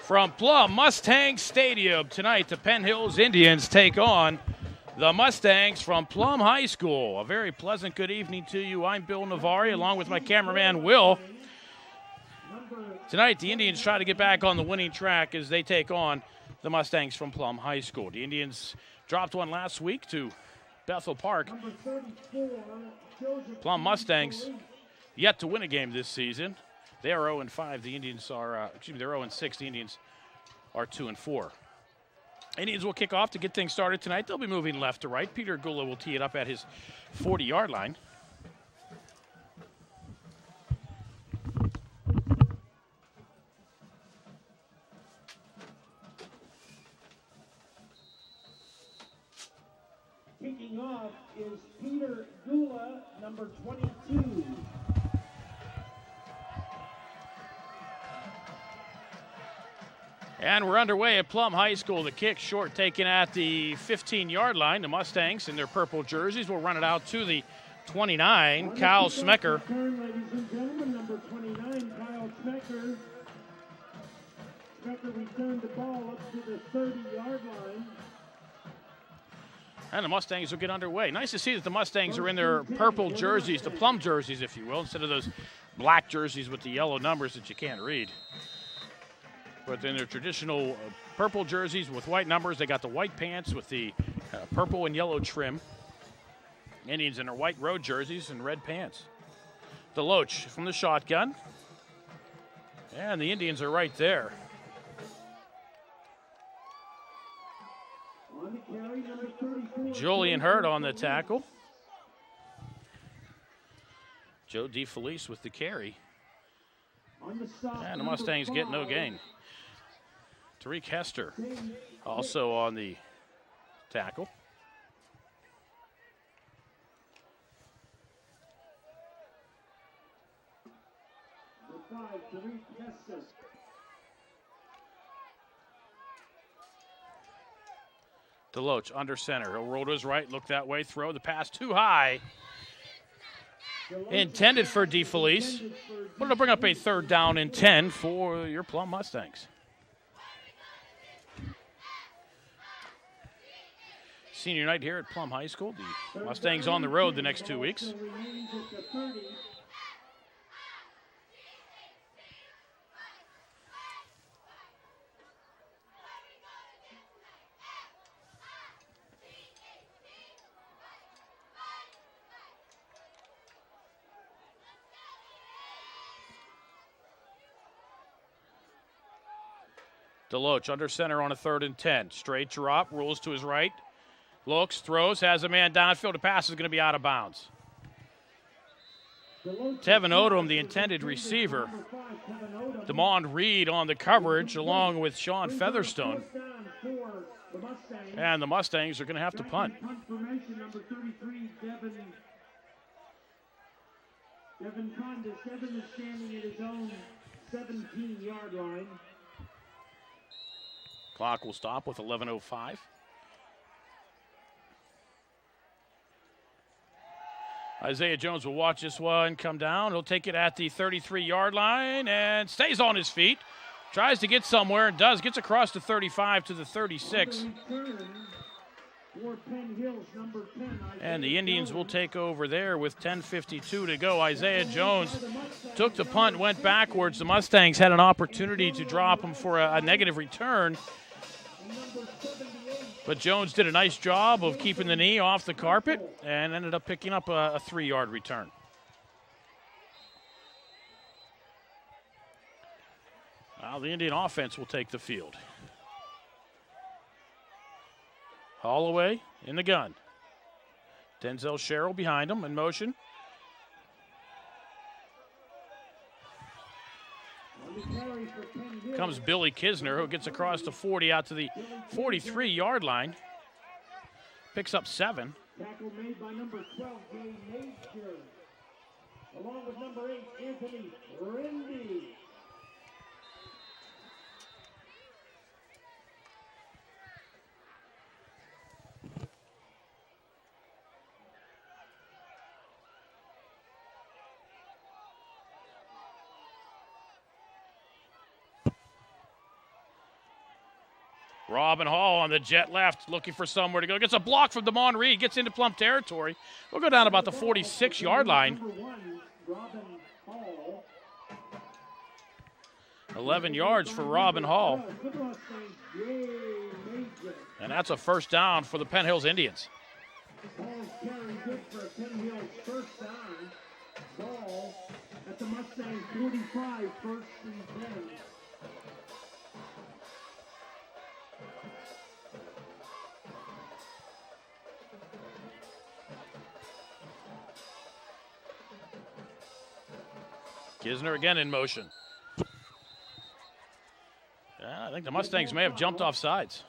From Plum Mustangs Stadium tonight, the Penn Hills Indians take on the Mustangs from Plum High School. A very pleasant good evening to you. I'm Bill Navari along with my cameraman Will. Tonight, the Indians try to get back on the winning track as they take on the Mustangs from Plum High School. The Indians dropped one last week to Bethel Park. Plum Mustangs yet to win a game this season. They are 0-5. The Indians are, they're 0-6. The Indians are 2-4. Indians will kick off to get things started tonight. They'll be moving left to right. Peter Gula will tee it up at his 40-yard line. Kicking off is Peter Gula, number 22. And we're underway at Plum High School. The kick short taken at the 15-yard line. The Mustangs in their purple jerseys will run it out to the 29, Kyle Smecker. Ladies and gentlemen, number 29, Kyle Smecker. Smecker returned the ball up to the 30-yard line. And the Mustangs will get underway. Nice to see that the Mustangs are in their purple jerseys, the plum jerseys, if you will, instead of those black jerseys with the yellow numbers that you can't read. But in their traditional purple jerseys with white numbers, they got the white pants with the purple and yellow trim. Indians in their white road jerseys and red pants. DeLoach from the shotgun. And the Indians are right there. Julian Hurt on the tackle. Joe DeFelice with the carry. And the Mustangs get no gain. Tariq Hester also on the tackle. DeLoach under center. He'll roll to his right, look that way, throw the pass too high. Intended for DeFelice. But it'll bring up a 3rd down and 10 for your Plum Mustangs. Senior night here at Plum High School. The Mustangs on the road the next 2 weeks. DeLoach under center on a 3rd and 10. Straight drop, rolls to his right. Looks, throws, has a man downfield. The pass is going to be out of bounds. Tevin Odom, the intended receiver. Damond Reed on the coverage along with Sean Featherstone. And the Mustangs are going to have to punt. Devin Condis. Devin is standing at his own 17-yard line. Clock will stop with 11:05. Isaiah Jones will watch this one come down. He'll take it at the 33-yard line and stays on his feet. Tries to get somewhere and does. Gets across the 35 to the 36. And the Indians will take over there with 10:52 to go. Isaiah Jones took the punt, went backwards. The Mustangs had an opportunity to drop him for a negative return. But Jones did a nice job of keeping the knee off the carpet and ended up picking up a 3-yard return. Now the Indian offense will take the field. Holloway in the gun. Denzel Sherrill behind him in motion. Comes Billy Kisner, who gets across the 40 out to the 43-yard line. Picks up 7. Tackle made by number 12, Jay Major. Along with number 8, Anthony Rindy. Robin Hall on the jet left, looking for somewhere to go. Gets a block from Damon Reed, gets into Plum territory. We'll go down about the 46-yard line. 11 yards for Robin Hall. And that's a first down for the Penn Hills Indians. Ball's carried good for a Penn Hills first down. Ball at the Mustangs 45, first and 10. Kisner again in motion. I think the Mustangs may have jumped off sides.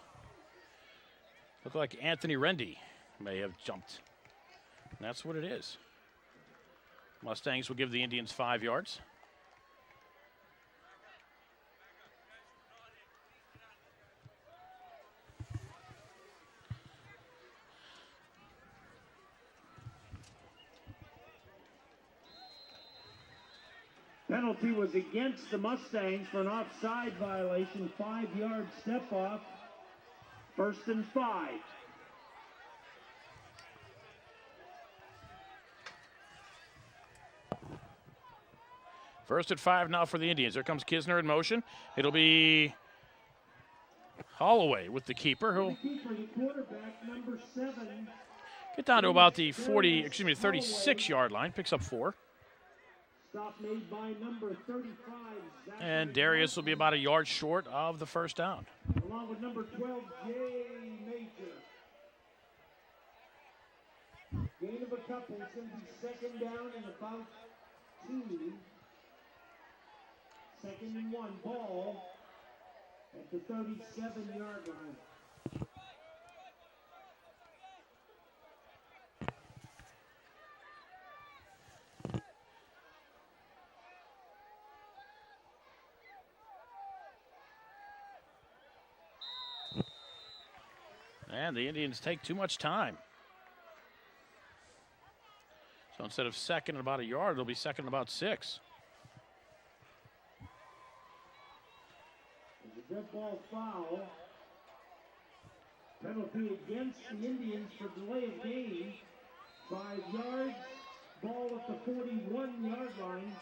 Looked like Anthony Rendy may have jumped. And that's what it is. Mustangs will give the Indians 5 yards. Penalty was against the Mustangs for an offside violation, 5-yard step off, first and 5. First and 5 now for the Indians. Here comes Kisner in motion. It'll be Holloway with the keeper. Who'll The quarterback, number 7. get down to about the 36-yard line. Picks up 4. Stop made by number 35. And Darius will be about a yard short of the first down. Along with number 12, Jay Major. Gain of a couple. It's going to be second down and about 2. Second and 1. Ball at the 37-yard line. And the Indians take too much time. So instead of second and about a yard, it'll be second and about 6. It's a dead ball foul. Penalty against the Indians for delay of game. 5 yards. Ball at the 41-yard line.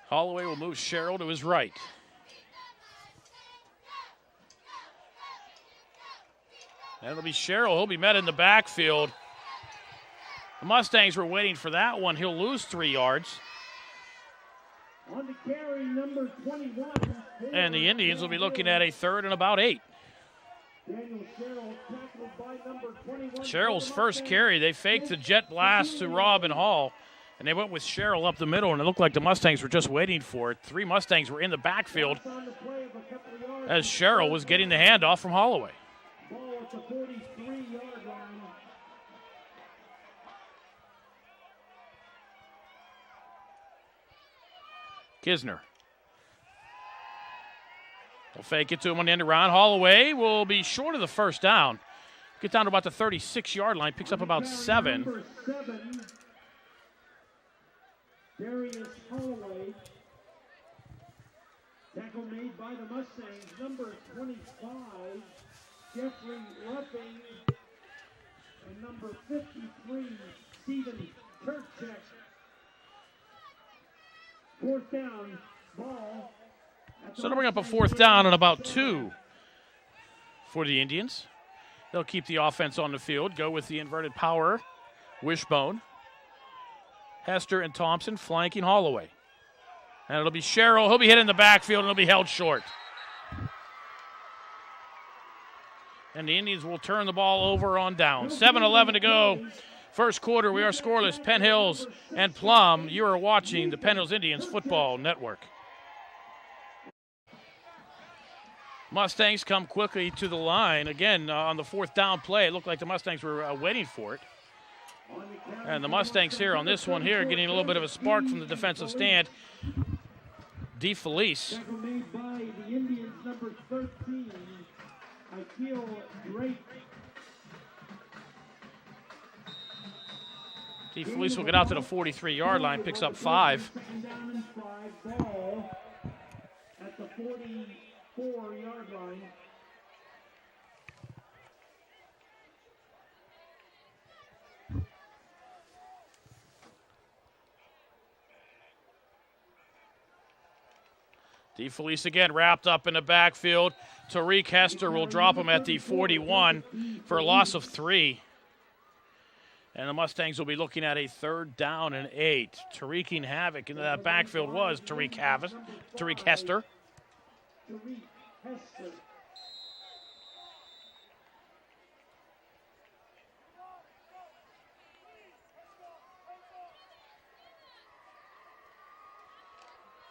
Holloway will move Sherrill to his right. And it'll be Sherrill. He'll be met in the backfield. The Mustangs were waiting for that one. He'll lose 3 yards. On the carry, number 21. And the Indians will be looking at a third and about 8. Daniel Sherrill tackled by number 21. Sherrill's first carry, they faked the jet blast to Robin Hall. And they went with Sherrill up the middle, and it looked like the Mustangs were just waiting for it. 3 Mustangs were in the backfield as Sherrill was getting the handoff from Holloway. Ball at the 43-yard line. Kisner. They'll fake it to him on the end around. Holloway will be short of the first down. Get down to about the 36-yard line, picks up about 7. Number 7. Darius Holloway. Tackle made by the Mustangs. Number 25, Jeffrey Ruffing. And number 53, Stephen Kirchek. Fourth down, ball. So they'll bring up a fourth down and about 2 for the Indians. They'll keep the offense on the field, go with the inverted power wishbone. Hester and Thompson flanking Holloway. And it'll be Sherrill. He'll be hit in the backfield and he'll be held short. And the Indians will turn the ball over on down. 7:11 to go. First quarter, we are scoreless. Penn Hills and Plum. You are watching the Penn Hills Indians Football Network. Mustangs come quickly to the line. Again, on the fourth down play, it looked like the Mustangs were waiting for it. And the Mustangs here on this one here getting a little bit of a spark from the defensive stand. DeFelice. Tackle made by the Indians, number 13, Akil Drake. DeFelice will get out to the 43-yard line, picks up 5. Second down and 5, ball at the 44-yard line. DeFelice again wrapped up in the backfield. Tariq Hester will drop him at the 41 for a loss of 3. And the Mustangs will be looking at a 3rd down and 8. Tariqing havoc into that backfield was Tariq Hester. Tariq Hester.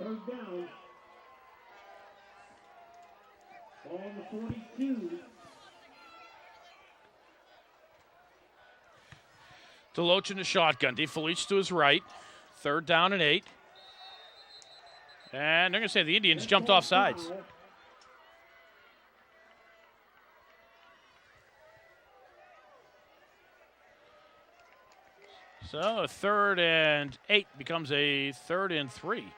3rd down. Ball on the 42. Deloach in the shotgun. DeFelice to his right. 3rd down and 8. And they're going to say the Indians jumped off sides. So a 3rd and 8 becomes a 3rd and 3.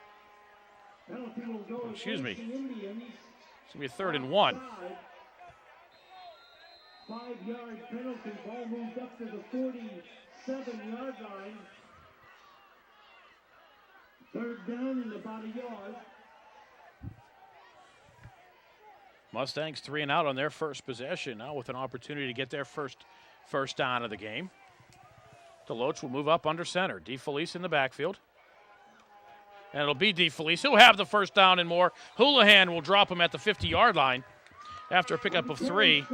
Excuse me. It's going to be a 3rd and 1. 5-yard penalty. Ball moved up to the 47-yard line. 3rd down and about a yard. Mustangs 3 and out on their first possession now with an opportunity to get their first down of the game. Deloach will move up under center. DeFelice in the backfield. And it'll be DeFelice. He'll have the 1st down and more. Houlihan will drop him at the 50-yard line after a pickup of 3.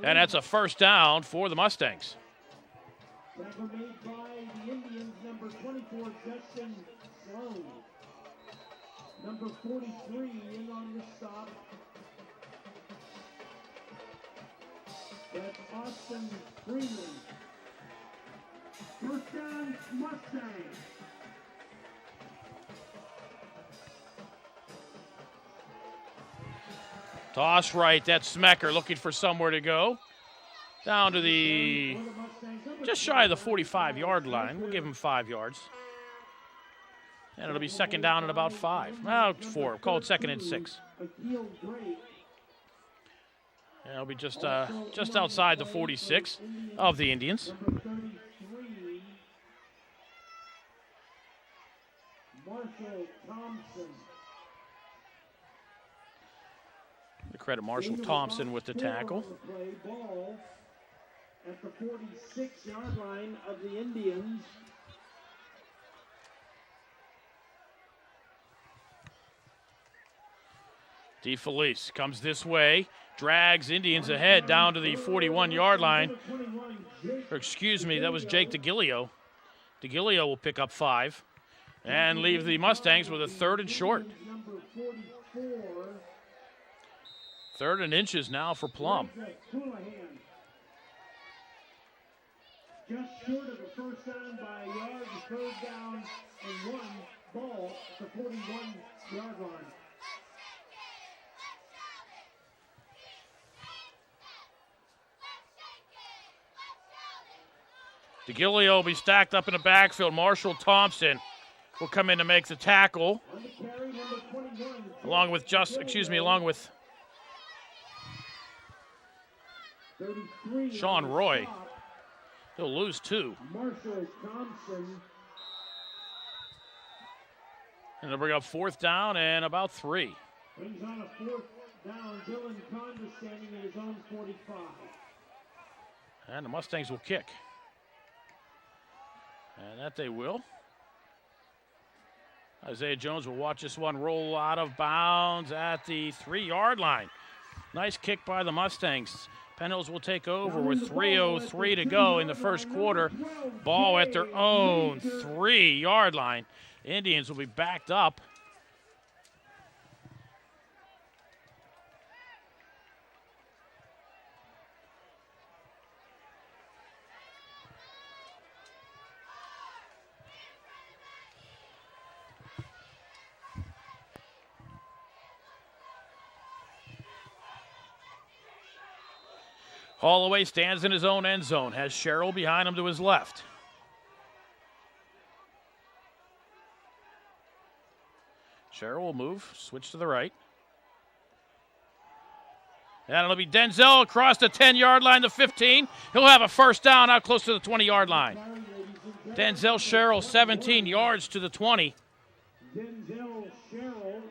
And that's a 1st down for the Mustangs. Tackle made by the Indians, number 24, Justin Sloan. Number 43 in on the stop. That's Austin Freeman. 1st down, Mustangs. Toss right, that's Smecker looking for somewhere to go. Down to the, just shy of the 45-yard line. We'll give him 5 yards. And it'll be 2nd down and about 5. Well, 4, call it 2nd and 6. And it'll be just outside the 46 of the Indians. Marshall Thompson. To credit Marshall Thompson with the tackle. Ball at the 46-yard line of the Indians. DeFelice comes this way, drags Indians ahead down to the 41-yard line. Or excuse me, that was Jake DeGilio. DeGilio will pick up 5 and leave the Mustangs with a 3rd and short. 3rd and inches now for Plum. Just short of the 1st down by a yard, 3rd down and 1. Ball at the 41-yard line. DeGilio will be stacked up in the backfield. Marshall Thompson will come in to make the tackle. Along with Sean Roy. He'll lose 2. Marshall Thompson. And they'll bring up 4th down and about 3. Brings on a 4th down. Dylan Conda standing at his own 45. And the Mustangs will kick. And that they will. Isaiah Jones will watch this one roll out of bounds at the 3-yard line. Nice kick by the Mustangs. Penn Hills will take over with 3:03 to go in the first quarter. Ball at their own 3-yard line. Indians will be backed up. Holloway stands in his own end zone, has Sherrill behind him to his left. Sherrill will move, switch to the right. And it'll be Denzel across the 10-yard line to 15. He'll have a first down out close to the 20-yard line. Denzel Sherrill, 17 yards to the 20. Denzel Sherrill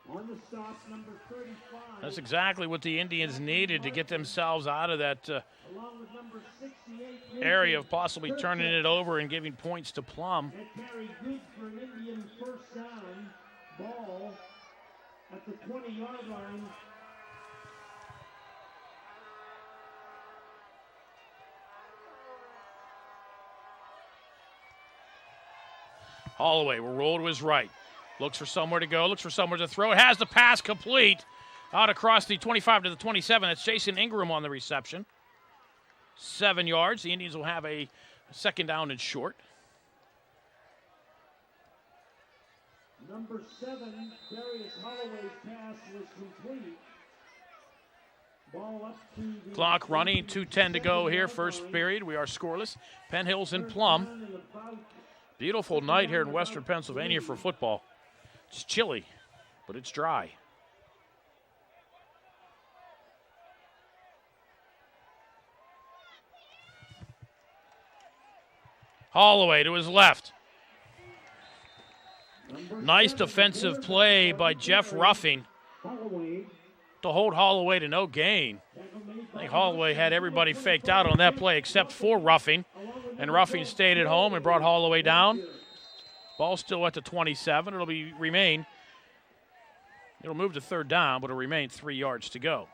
on the stop, number 35. That's exactly what the Indians needed to get themselves out of that Along with number 68, area of possibly turning it over and giving points to Plum. That carry good for an Indian first down. Ball at the 20-yard line. Holloway will roll to his right. Looks for somewhere to go, looks for somewhere to throw. It has the pass complete. Out across the 25 to the 27. That's Jason Ingram on the reception. 7 yards. The Indians will have a second down and short. Number 7, Darius Holloway's pass was complete. Ball up to the Clock running, 2:10 to go here, first period. We are scoreless. Penn Hills and Plum. Beautiful night here in western Pennsylvania for football. It's chilly, but it's dry. Holloway to his left. Nice defensive play by Jeff Ruffing to hold Holloway to no gain. I think Holloway had everybody faked out on that play except for Ruffing. And Ruffing stayed at home and brought Holloway down. Ball still at the 27. It'll move to third down, but it'll remain 3 yards to go.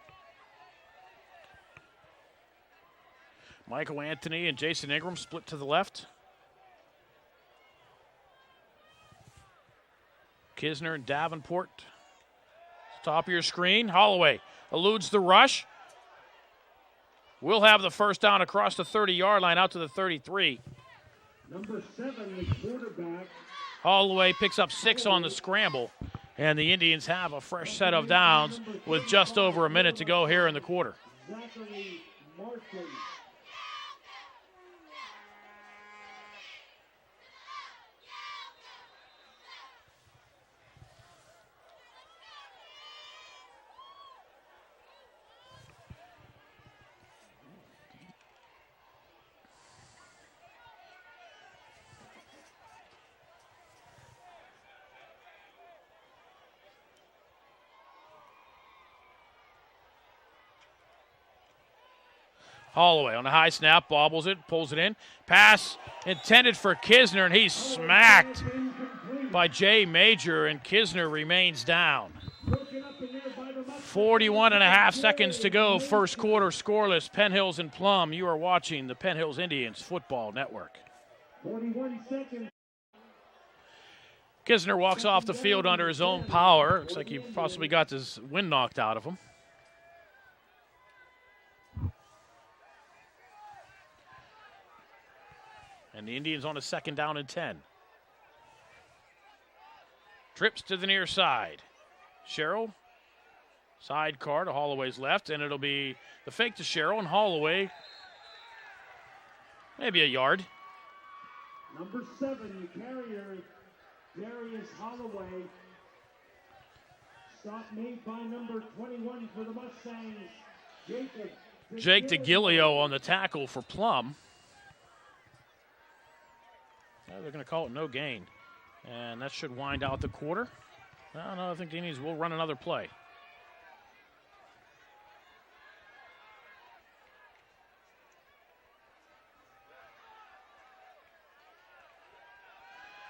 Michael Anthony and Jason Ingram split to the left. Kisner and Davenport. Top of your screen. Holloway eludes the rush. We'll have the first down across the 30-yard line out to the 33. Number 7, the quarterback. Holloway picks up 6 on the scramble, and the Indians have a fresh set of downs with just over a minute to go here in the quarter. Zachary Martin. Holloway on the high snap, bobbles it, pulls it in. Pass intended for Kisner, and he's smacked by Jay Major, and Kisner remains down. 41 and a half seconds to go, first quarter scoreless. Penn Hills and Plum, you are watching the Penn Hills Indians Football Network. 41 seconds. Kisner walks off the field under his own power. Looks like he possibly got his wind knocked out of him. And the Indians on a second down and 10. Trips to the near side. Sherrill, sidecar to Holloway's left, and it'll be the fake to Sherrill, and Holloway, maybe a yard. Number 7, the carrier, Darius Holloway. Stop made by number 21 for the Mustangs, Jake DeGilio on the tackle for Plum. They're going to call it no gain. And that should wind out the quarter. No, I think the Indians will run another play.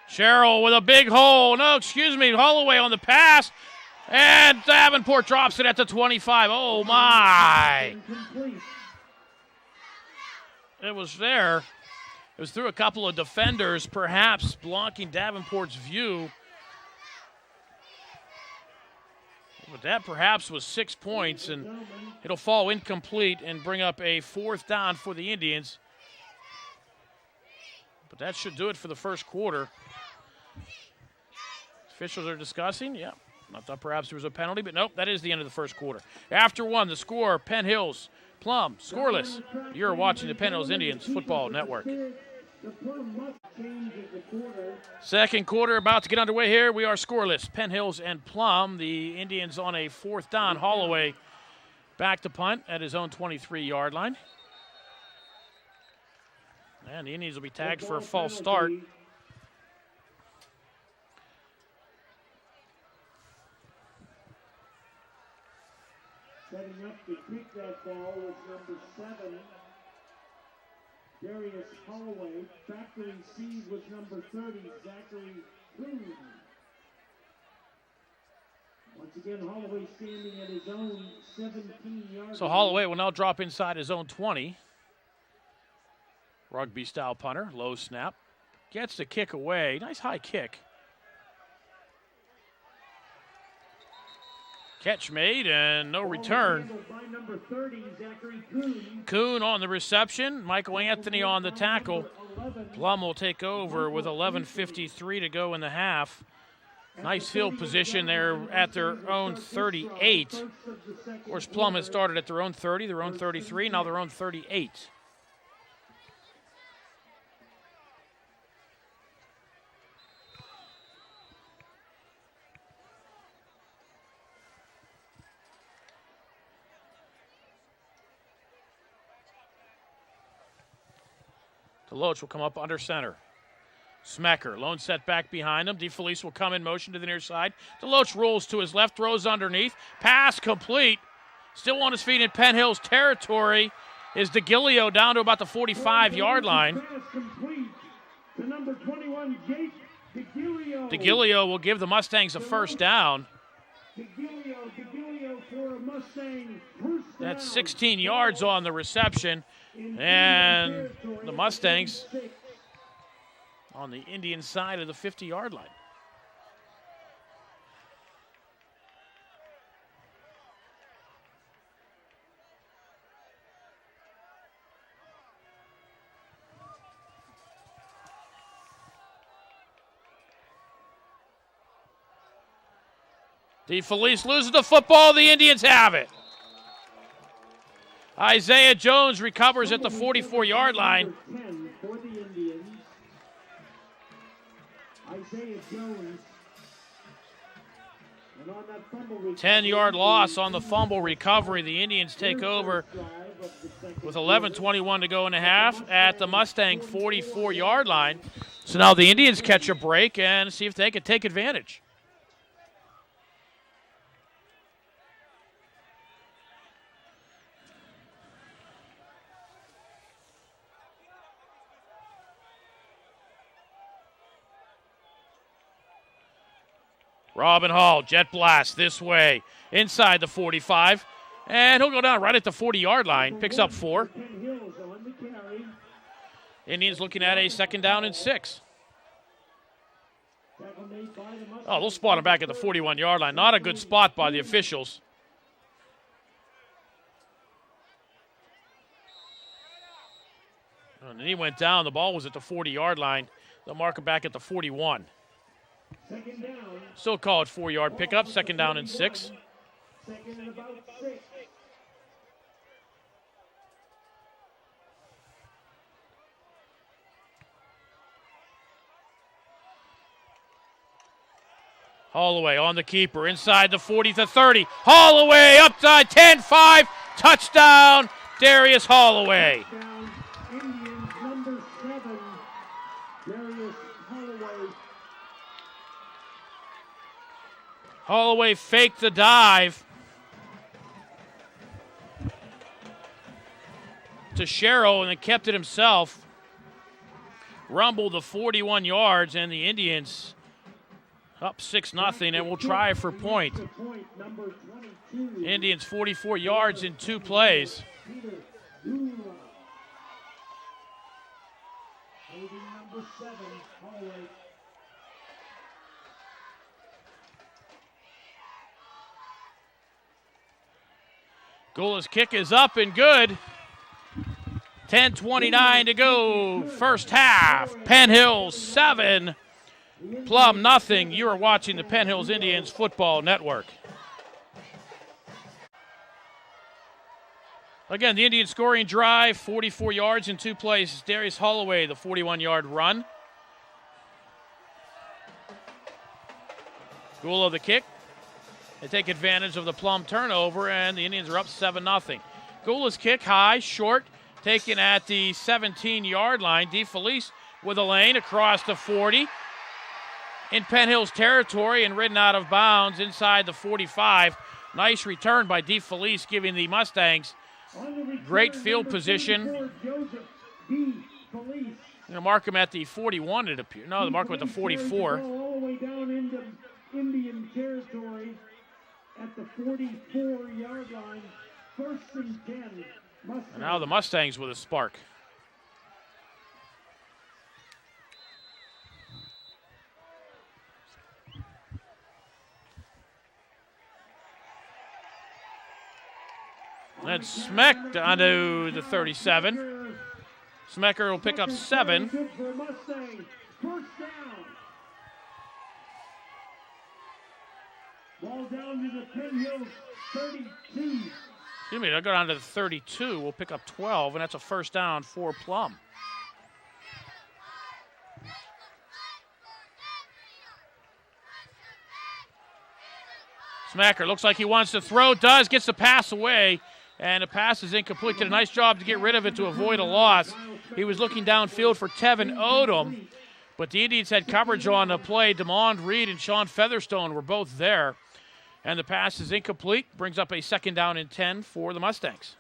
Sherrill with a big hole. No, excuse me, Holloway on the pass. And Davenport drops it at the 25. Oh, my. It was there. It was through a couple of defenders, perhaps blocking Davenport's view. But that perhaps was 6 points, and it'll fall incomplete and bring up a fourth down for the Indians. But that should do it for the first quarter. Officials are discussing, yeah. I thought perhaps there was a penalty, but nope, that is the end of the first quarter. After one, the score, Penn Hills, Plum, scoreless. You're watching the Penn Hills Indians Football Network. Second quarter about to get underway here. We are scoreless. Penn Hills and Plum. The Indians on a fourth down. Holloway back to punt at his own 23-yard line. And the Indians will be tagged for a false start. Setting up to kick that ball was number 7, Darius Holloway. Back to receive was number 30, Zachary Kuhn. Once again, Holloway standing at his own 17-yard. So Holloway will now drop inside his own 20. Rugby-style punter, low snap. Gets the kick away. Nice high kick. Catch made and no return. By number 30, Zachary Kuhn. Kuhn on the reception. Michael Anthony on the tackle. Plum will take over with 11:53 to go in the half. Nice field position there at their own 38. Of course, Plum has started at their own 30, their own 33, now their own 38. DeLoach will come up under center. Smecker, lone set back behind him. DeFelice will come in motion to the near side. DeLoach rolls to his left, throws underneath. Pass complete. Still on his feet in Penn Hills territory is DeGilio down to about the 45-yard line. Pass complete to number 21, Jake DeGilio. DeGilio will give the Mustangs a first down. DeGilio for a Mustang first down. That's 16 yards on the reception. And the Mustangs on the Indian side of the 50-yard line. DeFelice loses the football. The Indians have it. Isaiah Jones recovers at the 44-yard line. 10 for the Indians. Isaiah Jones. And on that fumble 10-yard loss on the fumble recovery. The Indians take over with 11:21 to go in the half at the Mustang 44-yard line. So now the Indians catch a break and see if they can take advantage. Robin Hall, jet blast this way, inside the 45, and he'll go down right at the 40-yard line, picks up 4. Indians looking at a second down and 6. Oh, they'll spot him back at the 41-yard line. Not a good spot by the officials. And he went down. The ball was at the 40-yard line. They'll mark him back at the 41. Second down. Still call it 4-yard pickup, second down and 6. Second and about 6. Holloway on the keeper, inside the 40 to 30. Holloway up to 10-5, touchdown, Darius Holloway. Touchdown, Indians, number 7, Darius Holloway. Holloway faked the dive to Sherrill and then kept it himself. Rumbled the 41 yards, and the Indians up 6-0, and will try for point. Indians 44 yards in 2 plays. Gula's kick is up and good. 10:29 to go, first half. Penn Hills 7, Plum nothing. You are watching the Penn Hills Indians Football Network. Again, the Indian scoring drive, 44 yards in 2 plays. Darius Holloway, the 41-yard run. Gulo the kick. They take advantage of the Plum turnover, and the Indians are up 7-0. Gula's kick, high, short, taken at the 17-yard line. DeFelice with a lane across the 40. In Penn Hills territory and ridden out of bounds inside the 45. Nice return by DeFelice, giving the Mustangs great field position. Going to mark him at the 41, it appears. No, they mark him at the 44. All the way down into Indian territory at the 44-yard line. 1st and 10. And now the Mustangs with a spark. That's smacked onto the 37. Smecker will pick up 7. Ball down to the Penn Hills 32. Excuse me, they'll go down to the 32. We'll pick up 12, and that's a 1st down for Plum. Smacker looks like he wants to throw, does, gets the pass away, and the pass is incomplete. Did a nice job to get rid of it to avoid a loss. He was looking downfield for Tevin Odom, but the Indians had coverage on the play. DeMond Reed and Sean Featherstone were both there, and the pass is incomplete. Brings up a 2nd down and 10 for the Mustangs.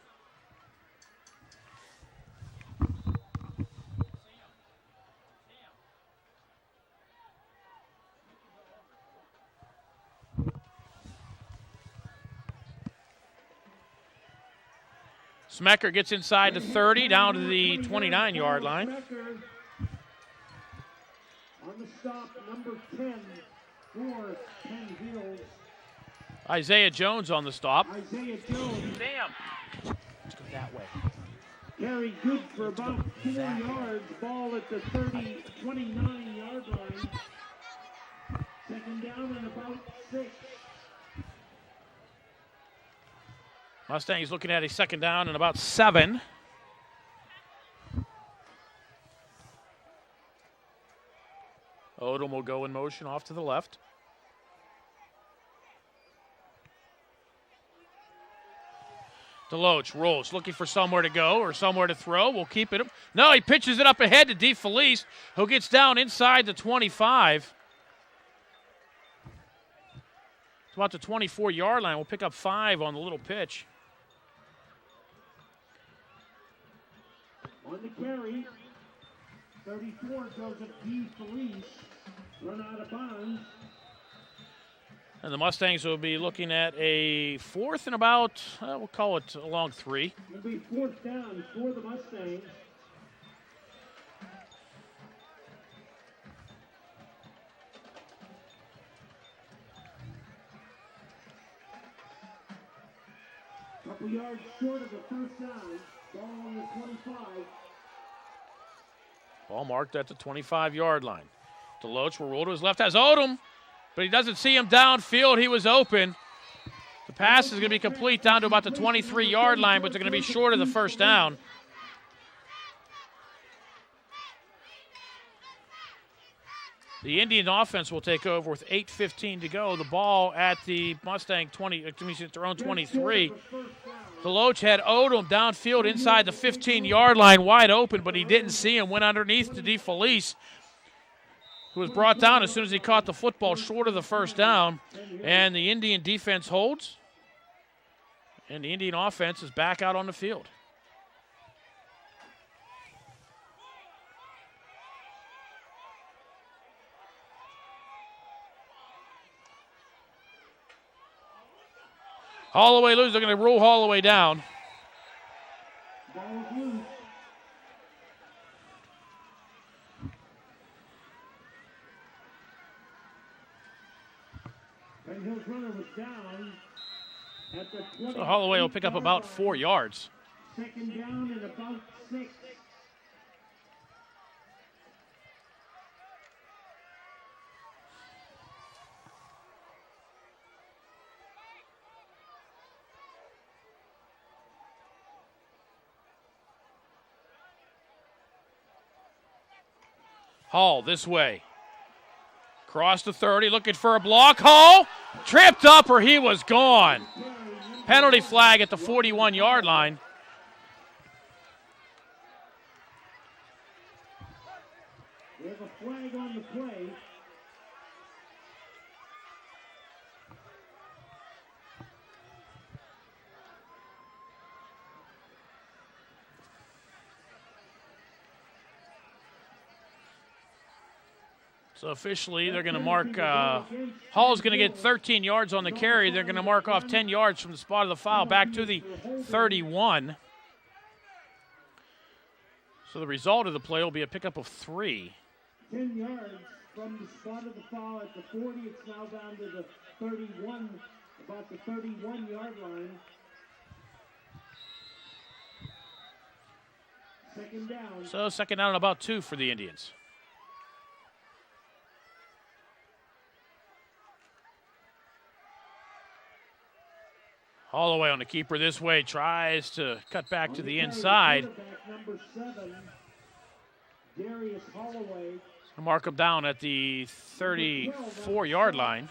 Smecker gets inside the 30, down to the 29-yard line. On the stop, number 10 for Penn Hills. Isaiah Jones on the stop. Isaiah Jones. Damn. Let's go that way. Carry good for about 4 yards. Ball at the 29-yard line. 2nd down and about 6. Mustangs looking at a 2nd down and about 7. Odom will go in motion off to the left. Deloach rolls, looking for somewhere to go or somewhere to throw. We'll keep it. No, he pitches it up ahead to DeFelice, who gets down inside the 25. It's about the 24-yard line. We'll pick up 5 on the little pitch. On the carry, 34, Joseph DeFelice, run out of bounds. And the Mustangs will be looking at a 4th and about, we'll call it along 3. It'll be 4th down for the Mustangs. Couple yards short of the 1st down. Ball on the 25. Ball marked at the 25-yard line. Deloach will roll to his left, has Odom, but he doesn't see him downfield. He was open. The pass is going to be complete down to about the 23-yard line, but they're going to be short of the 1st down. The Indian offense will take over with 8:15 to go. The ball at the Mustang 20, their own 23. Deloach had Odom downfield inside the 15-yard line, wide open, but he didn't see him. Went underneath to DeFelice, who was brought down as soon as he caught the football short of the 1st down. And the Indian defense holds, and the Indian offense is back out on the field. Holloway loose. They're going to roll Holloway down. Ball loose. Penn Hills runner was down at the 20. So Holloway will pick up about 4 yards. 2nd down and about 6. Hall this way. Cross the 30, looking for a block. Hall tripped up or he was gone. Penalty flag at the 41-yard line. We have a flag on the play. So officially, they're going to mark, Hall's going to get 13 yards on the carry. They're going to mark off 10 yards from the spot of the foul back to the 31. So the result of the play will be a pickup of 3. 10 yards from the spot of the foul at the 40. It's now down to the 31, about the 31-yard line. Second down. So second down and about 2 for the Indians. Holloway on the keeper this way, tries to cut back to the inside. Number 7, Darius Holloway. Mark him down at the 34-yard line.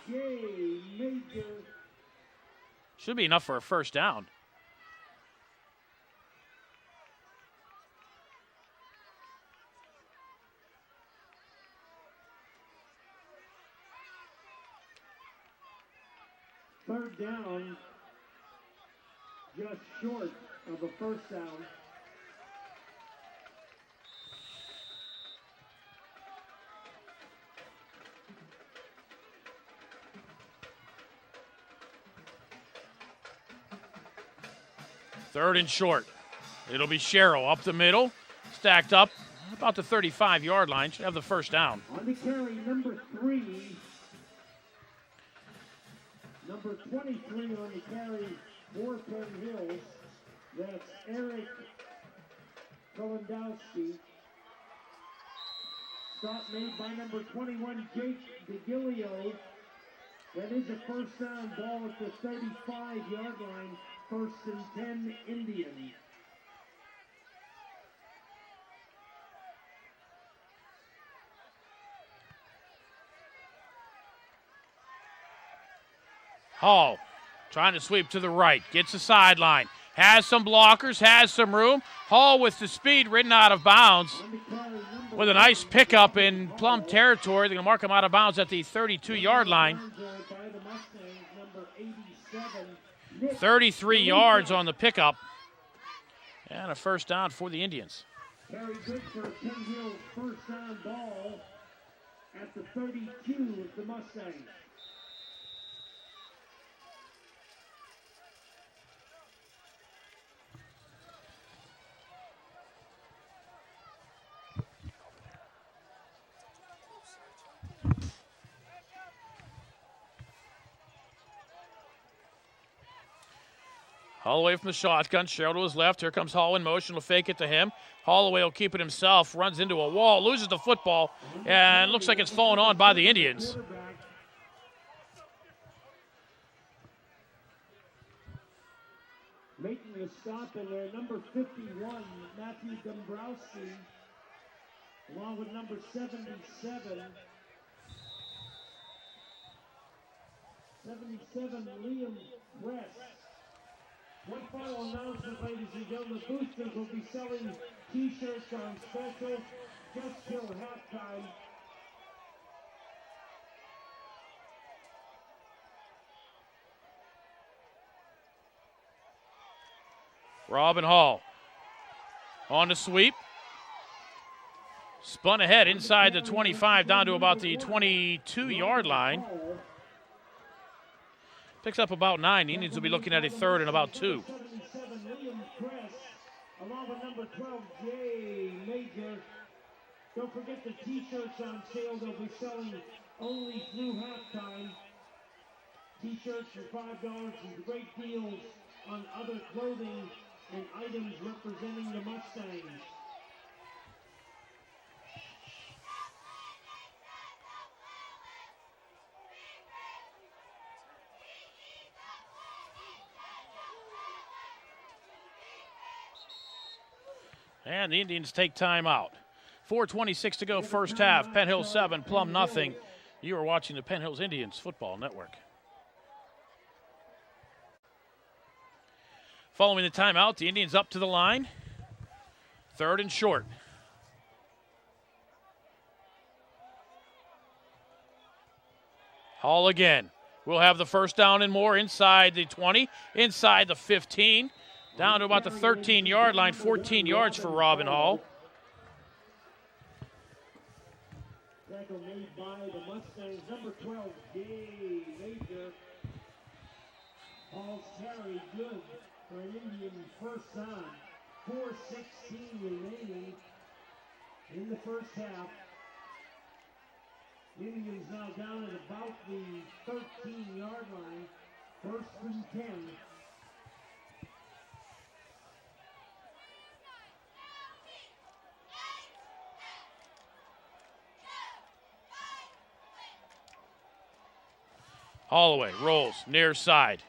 Should be enough for a first down. Third down, just short of a first down. Third and short. It'll be Sherrill up the middle, stacked up about the 35-yard line. Should have the first down. On the carry, number 3. Number 23 on the carry for Penn Hills. That's Eric Kolendowski. Stop made by number 21, Jake DeGilio. That is a first down, ball at the 35-yard line. First and 10 Indians. Hall trying to sweep to the right, gets the sideline, has some blockers, has some room. Hall with the speed ridden out of bounds with a nice pickup in Plum territory. They're going to mark him out of bounds at the 32-yard line. 33 yards on the pickup. And a first down for the Indians. Very good for Penn Hills, first down ball at the 32 of the Mustangs. Holloway from the shotgun. Sherrill to his left. Here comes Hall in motion. Will fake it to him. Holloway will keep it himself. Runs into a wall. Loses the football. And looks like it's fallen on by the Indians. Making a stop in there, number 51, Matthew Dombrowski, along with number 77. 77, Liam Press. One final announcement, ladies and gentlemen. The boosters will be selling T-shirts on special just till halftime. Robin Hall on the sweep. Spun ahead inside the 25 down to about the 22-yard line. Picks up about 9. The Indians will be looking at a third and about 2. 77, Liam Press, along with number 12, Jay Major. Don't forget the T-shirts on sale. They'll be selling only through halftime. T-shirts for $5 and great deals on other clothing and items representing the Mustangs. And the Indians take time out. 4:26 to go first half. Penn Hills 7, Plum nothing. You are watching the Penn Hills Indians Football Network. Following the timeout, the Indians up to the line. 3rd and short. Hall again. We'll have the first down and more inside the 20, inside the 15, down to about the 13-yard line, 14 yards for Robin Hall. Tackle made by the Mustangs, number 12, Jay Major. Hall's carry good for an Indian first down. 4:16 remaining in the first half. Indians now down at about the 13-yard line. 1st and 10. Holloway rolls near side.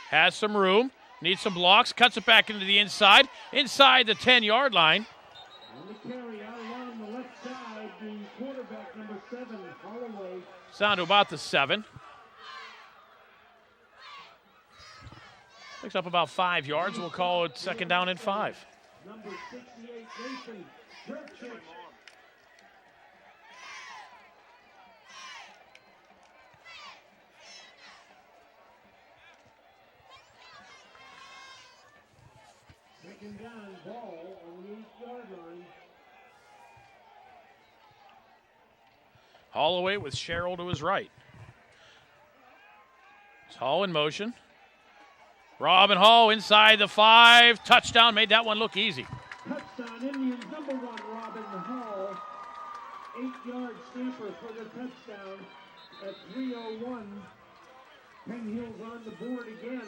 Has some room. Needs some blocks. Cuts it back into the inside. Inside the 10-yard line. On the carry out along the left side, the quarterback, number 7, Holloway. It's down to about the 7. Picks up about 5 yards. We'll call it 2nd down and 5. Number 68, Nathan Churchill. Second down, ball on the 8-yard line. Holloway with Sherrill to his right. It's Hall in motion. Robin Hall inside the 5. Touchdown. Made that one look easy. Touchdown, Indians, number 1, Robin Hall. 8-yard scamper for the touchdown at 3:01. Penn Hills on the board again.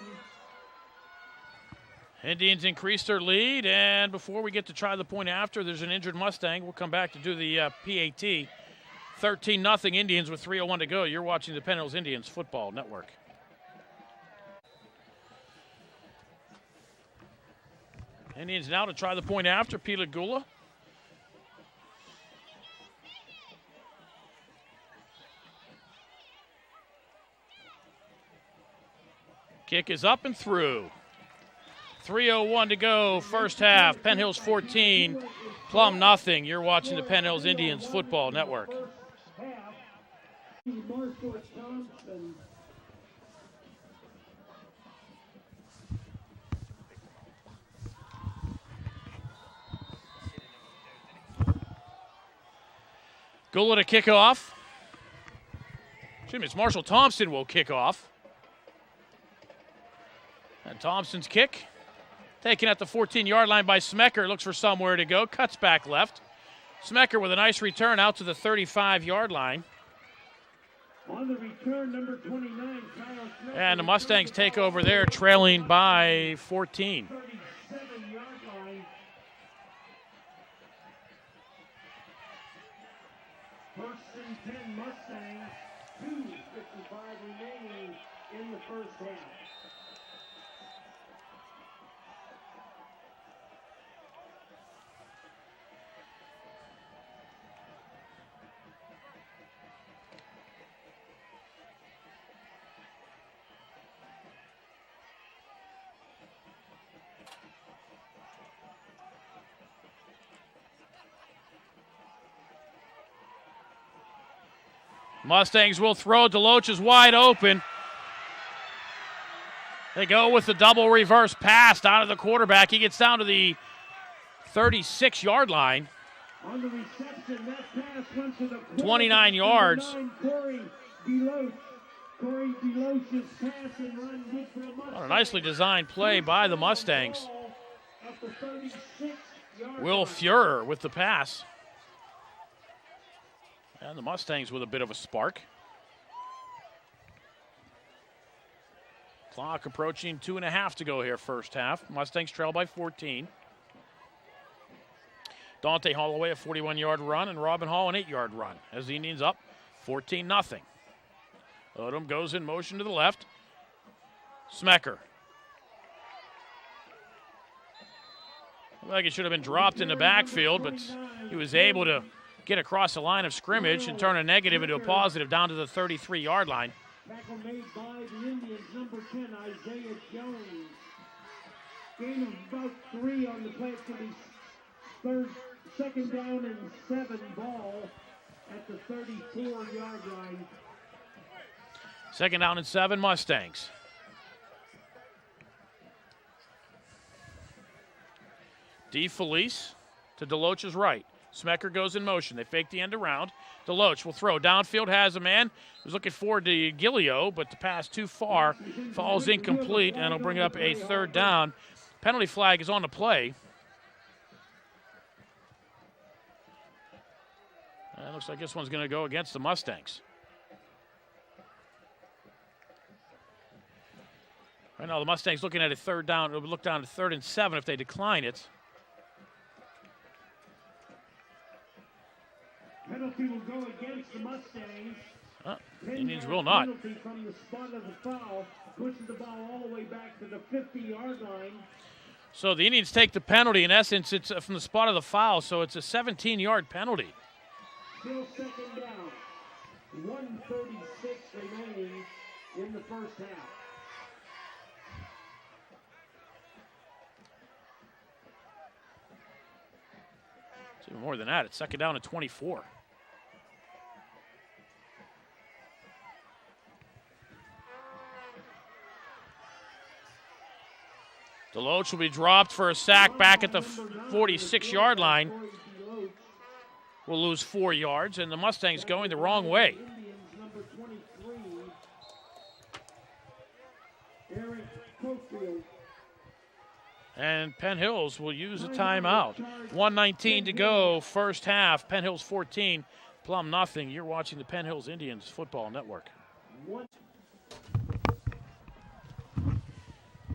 Indians increase their lead, and before we get to try the point after, there's an injured Mustang. We'll come back to do the PAT. 13-0 Indians with 3:01 to go. You're watching the Penn Hills Indians Football Network. Indians now to try the point after. Pilagula. Kick is up and through. 3:01 to go, first half. Penn Hills 14, Plum nothing. You're watching the Penn Hills Indians Football Network. Gula to kick off. Excuse me, it's Marshall Thompson will kick off. And Thompson's kick. Taken at the 14-yard line by Smecker. Looks for somewhere to go. Cuts back left. Smecker with a nice return out to the 35-yard line. On the return, number 29, Kyle Smecker. And the Mustangs take over there, trailing by 14. 37-yard line. First and 10 Mustangs. 2:55 remaining in the first half. Mustangs will throw. Deloach is wide open. They go with the double reverse pass out of the quarterback. He gets down to the 36-yard line. On the reception, that pass went to the 29 yards. Corey Deloach's pass and run good for the Mustangs. A nicely designed play by the Mustangs. At the 36-yard Will line. Fuhrer with the pass. And the Mustangs with a bit of a spark. Clock approaching 2.5 to go here first half. Mustangs trail by 14. Dante Holloway a 41-yard run and Robin Hall an 8-yard run as the Indians up 14-0. Odom goes in motion to the left. Smecker. Looked like it should have been dropped in the backfield, but he was able to get across the line of scrimmage and turn a negative into a positive down to the 33-yard line. Tackle made by the Indians, number 10, Isaiah Jones. Gain of about 3 on the play. It's going to be second down and 7 ball at the 34-yard line. Second down and 7, Mustangs. DeFelice to Deloach's right. Smecker goes in motion. They fake the end around. Deloach will throw. Downfield has a man who's looking forward to Gilio, but the pass too far. Falls incomplete, and it'll bring up a third down. Penalty flag is on the play. And looks like this one's going to go against the Mustangs. Right now, the Mustangs looking at a third down. It'll look down to 3rd and 7 if they decline it. Penalty will go against the Mustangs. Indians will not. Penalty from the spot of the foul, pushes the ball all the way back to the 50-yard line. So the Indians take the penalty. In essence, it's from the spot of the foul, so it's a 17-yard penalty. Still second down. 1:36 remaining in the first half. It's even more than that. It's second down at 24. Deloach will be dropped for a sack back at the 46-yard line. Will lose 4 yards, and the Mustangs going the wrong way. And Penn Hills will use a timeout. 1:19 to go, first half. Penn Hills 14, Plum nothing. You're watching the Penn Hills Indians Football Network.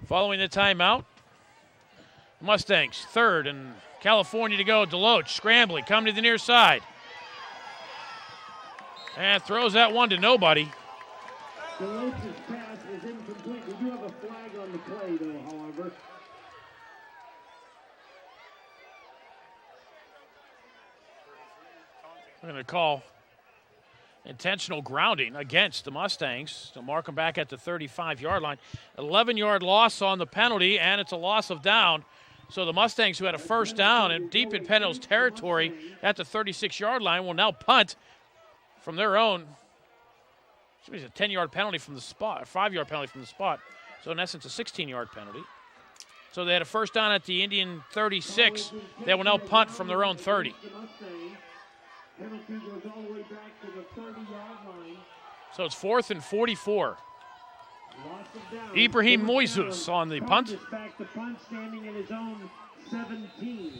Following the timeout, Mustangs, 3rd and California to go. Deloach scrambling, coming to the near side. And throws that one to nobody. Deloach's pass is incomplete. We do have a flag on the play, though, however. We're going to call intentional grounding against the Mustangs to mark them back at the 35-yard line. 11-yard loss on the penalty, and it's a loss of down. So the Mustangs, who had a first down and deep in Penn Hills territory at the 36-yard line, will now punt from their own. It's a 10-yard penalty from the spot, a 5-yard penalty from the spot. So in essence, a 16-yard penalty. So they had a first down at the Indian 36. They will now punt from their own 30. Penalty goes all the way back to the 30-yard line. So it's 4th and 44. Ibrahim Moises on the punt. Back to punt, standing in his own 17.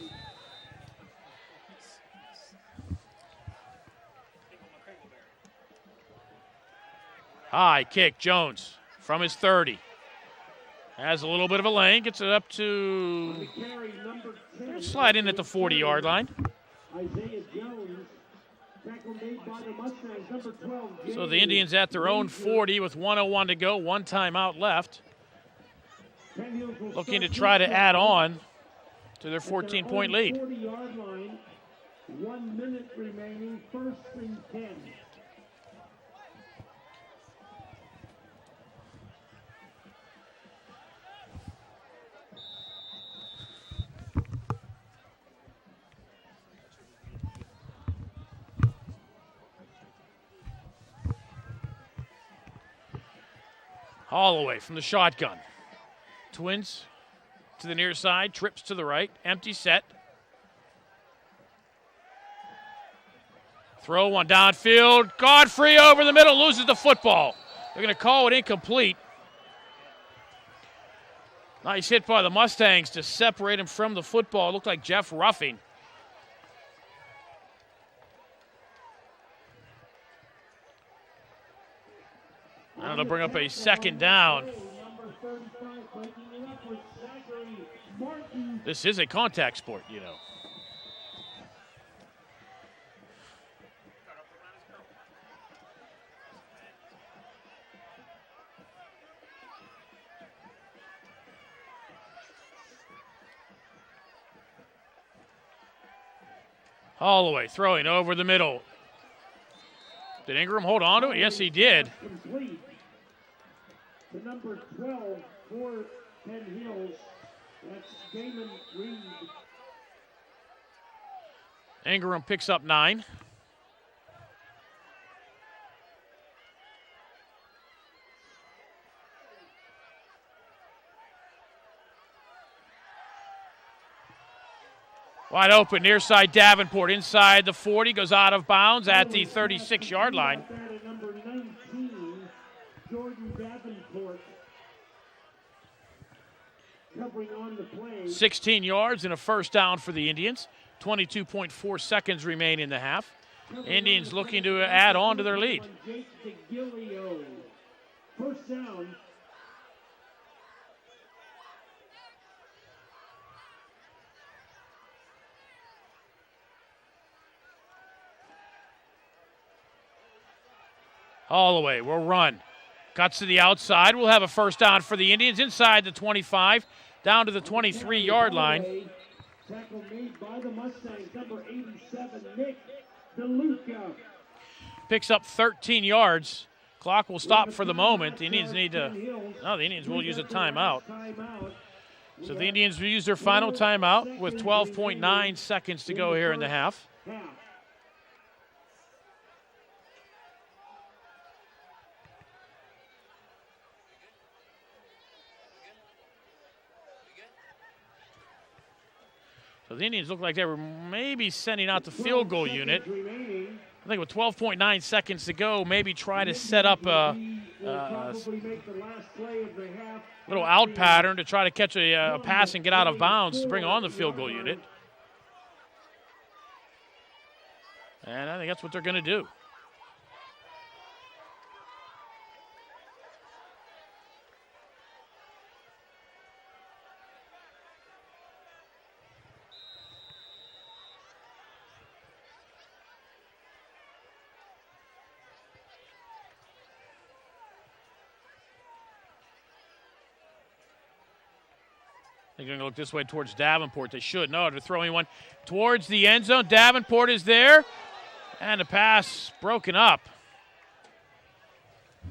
High kick, Jones from his 30. Has a little bit of a lane, gets it up to slide in at the 40-yard line. Isaiah Jones. Made by the Mustangs, number 12, so the Indians at their own 40 with 1:01 to go, 1 timeout left. Looking to try to add on to their 14-point lead. 40-yard line, 1 minute remaining, 1st and 10. Holloway from the shotgun. Twins to the near side, trips to the right, empty set. Throw one downfield. Godfrey over the middle, loses the football. They're going to call it incomplete. Nice hit by the Mustangs to separate him from the football. It looked like Jeff Ruffing. And it'll bring up a second down. This is a contact sport, you know. Holloway throwing over the middle. Did Ingram hold on to it? Yes, he did. Complete. To number 12 for Penn Hills. That's Damon Reed. Ingram picks up 9. Wide open, near side Davenport, inside the 40, goes out of bounds at the 36-yard line. Number 19, Jordan Davenport, covering on the play. 16 yards and a first down for the Indians. 22.4 seconds remain in the half. Indians looking to add on to their lead. First down. Holloway will run. Cuts to the outside. We'll have a first down for the Indians inside the 25, down to the 23-yard line. Tackle made by the Mustangs, number 87, Nick DeLuca. Picks up 13 yards. Clock will stop for the moment. The Indians need to, the Indians will use a timeout. So the Indians will use their final timeout with 12.9 seconds to go here in the half. So the Indians look like they were maybe sending out the field goal unit. I think with 12.9 seconds to go, maybe try to set up a little out pattern to try to catch a pass and get out of bounds to bring on the field goal unit. And I think that's what they're going to do. They're going to look this way towards Davenport. They should. No, they're throwing one towards the end zone. Davenport is there. And the pass broken up.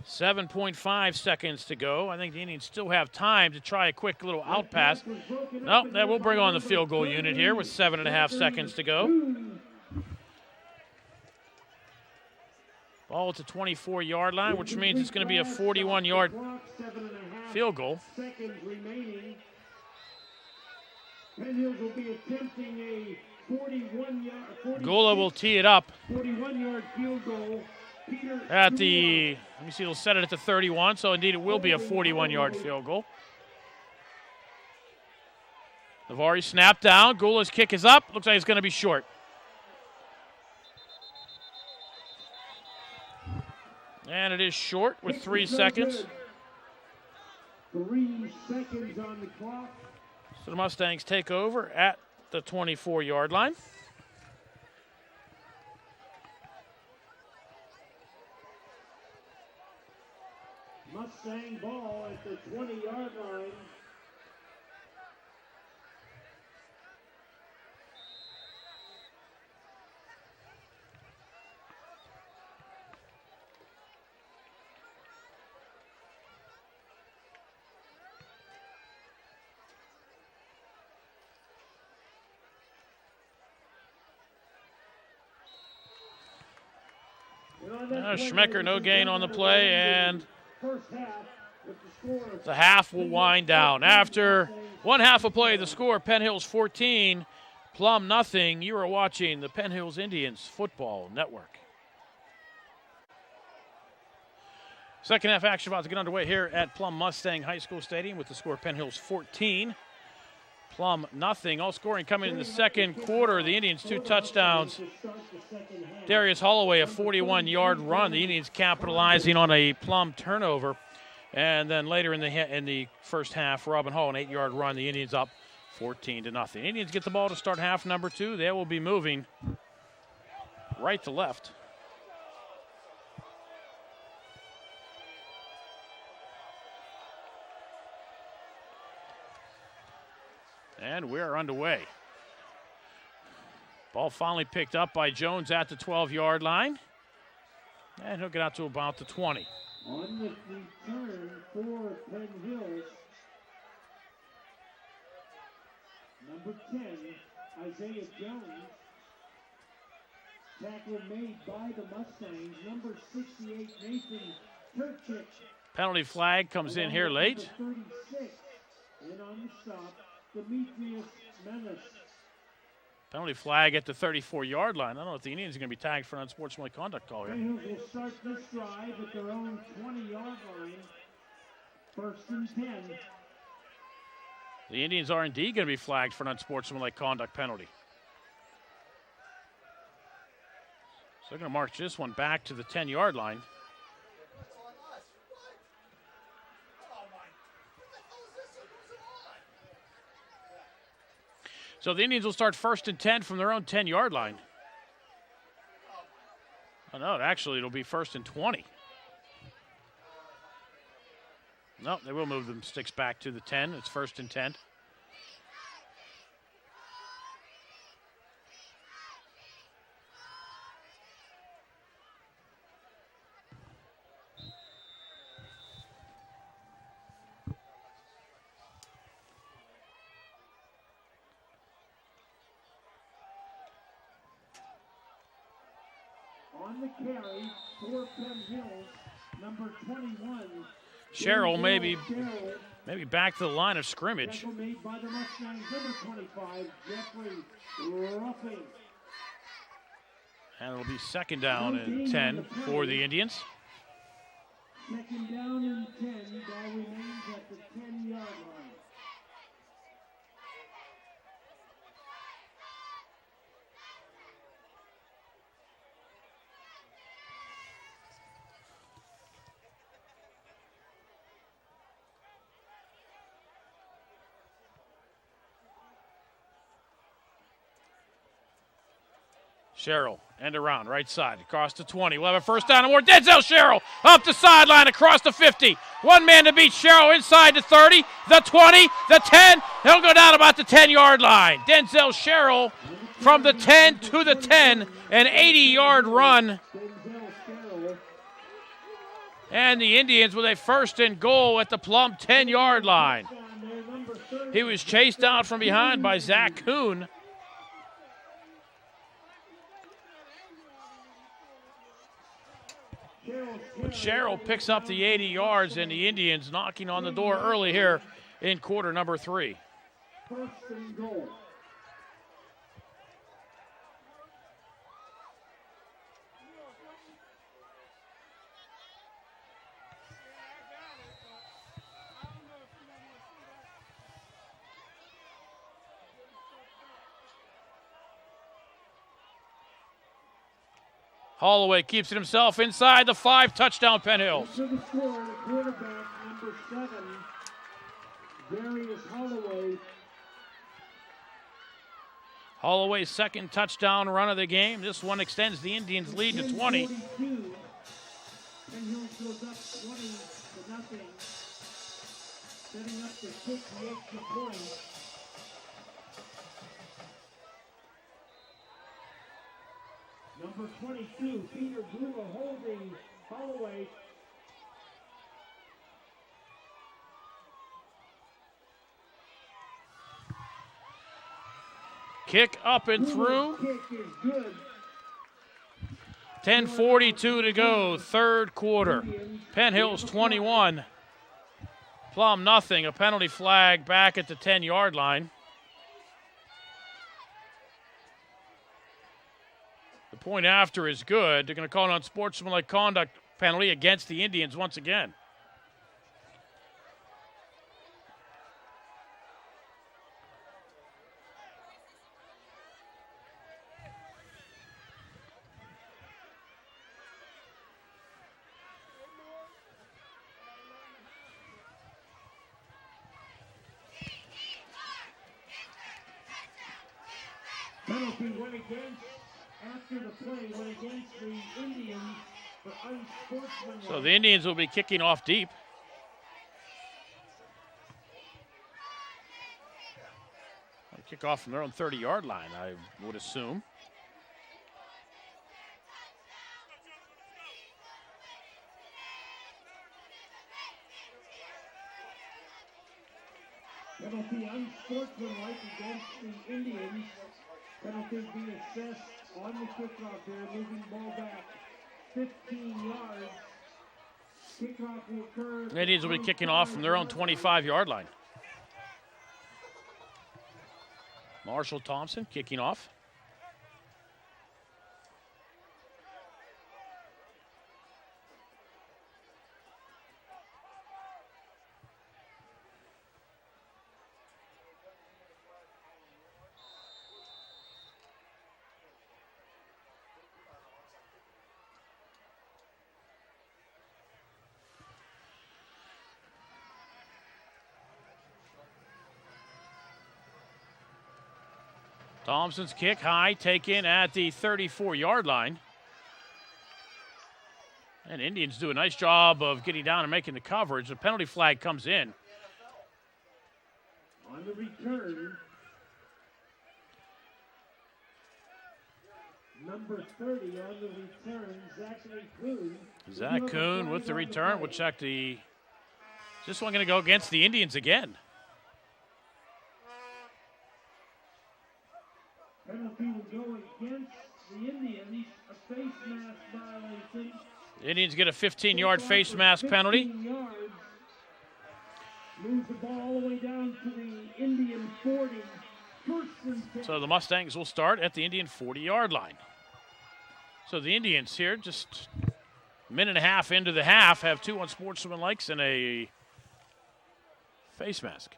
7.5 seconds to go. I think the Indians still have time to try a quick little out pass. No, that will bring on the field goal unit here with 7.5 seconds to go. Ball at the 24-yard line, which means it's going to be a 41-yard field goal. Penn Hills will be attempting a 41-yard. Gula will tee it up 41-yard field goal. At the, let me see, they'll set it at the 31, so indeed it will be a 41-yard field goal. Navari snapped down. Gula's kick is up. Looks like it's going to be short. And it is short with 3 seconds. 3 seconds on the clock. So the Mustangs take over at the 24-yard line. Mustang ball at the 20-yard line. Schmecker, no gain on the play, and the half will wind down. After one half of play, the score, Penn Hills 14, Plum nothing. You are watching the Penn Hills Indians Football Network. Second half action about to get underway here at Plum Mustang High School Stadium with the score Penn Hills 14, Plum nothing. All scoring coming in the second quarter. The Indians 2 touchdowns. Darius Holloway, a 41-yard run. The Indians capitalizing on a Plum turnover. And then later in the first half, Robin Hall, an 8-yard run. The Indians up 14-0. Indians get the ball to start half number 2. They will be moving right to left. And we're underway. Ball finally picked up by Jones at the 12-yard line. And he'll get out to about the 20. On the return for Penn Hills, number 10, Isaiah Jones. Tackle made by the Mustangs. Number 68, Nathan Turchik. Penalty flag comes in here late. 36, and on the stop, Demetrius Menace. Penalty flag at the 34-yard line. I don't know if the Indians are going to be tagged for an unsportsmanlike conduct call here. Penn Hills will start this drive at their own 20-yard line. 1st and 10. The Indians are indeed going to be flagged for an unsportsmanlike conduct penalty. So they're going to march this one back to the 10-yard line. So the Indians will start 1st and 10 from their own 10-yard line. Oh, no, actually it'll be 1st and 20. No, they will move them sticks back to the 10. It's 1st and 10. On the carry for Penn Hills, number 21. Sherrill maybe back to the line of scrimmage. Tackle made by the Mustangs, number 25, Jeffrey Ruffing. And it'll be 2nd down and 10 for the Indians. 2nd down and 10. Ball remains at the 10-yard line. Sherrill, end around, right side, across the 20. We'll have a 1st down and more. Denzel Sherrill up the sideline, across the 50. One man to beat Sherrill inside the 30, the 20, the 10. He'll go down about the 10-yard line. Denzel Sherrill from the 10 to the 10, an 80-yard run. And the Indians with a 1st and goal at the Plum 10-yard line. He was chased out from behind by Zach Kuhn. But Sherrill picks up the 80 yards, and the Indians knocking on the door early here in quarter number 3. 1st and goal. Holloway keeps it himself inside the 5, touchdown Penn Hills. To the score, the quarterback, number 7, Darius Holloway. Holloway's 2nd touchdown run of the game. This one extends the Indians' lead to 20. 10-42. Penn Hills goes up 20-0, setting up to kick the extra point. Number 22, Peter Brewer holding Holloway. Kick up and through. Kick is good. 10:42 to go, 3rd quarter. Penn Hills 21. Plum nothing. A penalty flag back at the 10-yard line. The point after is good. They're going to call an unsportsmanlike conduct penalty against the Indians once again. Penalty went against, after the play, went against the Indians for unsportsmanlike. So the Indians will be kicking off deep. Kick off from their own 30-yard line, I would assume. Penalty unsportsmanlike against the Indians. Penalty being assessed on the kickoff there, moving ball back 15 yards. Kickoff will occur. The Indians will be kicking off from their own 25-yard line. Marshall Thompson kicking off. Thompson's kick high, taken at the 34-yard line. And Indians do a nice job of getting down and making the coverage. The penalty flag comes in. On the return, number 30 on the return, Zachary Kuhn. Zach Kuhn with the return. We'll check the. Is this one going to go against the Indians again? Penalty will go against the Indians, a face mask violation. The Indians get a 15-yard face mask penalty. Yards. Moves the ball all the way down to the Indian 40. First and 10. So the Mustangs will start at the Indian 40-yard line. So the Indians here, just a minute and a half into the half, have 2 unsportsmanlikes and a face mask.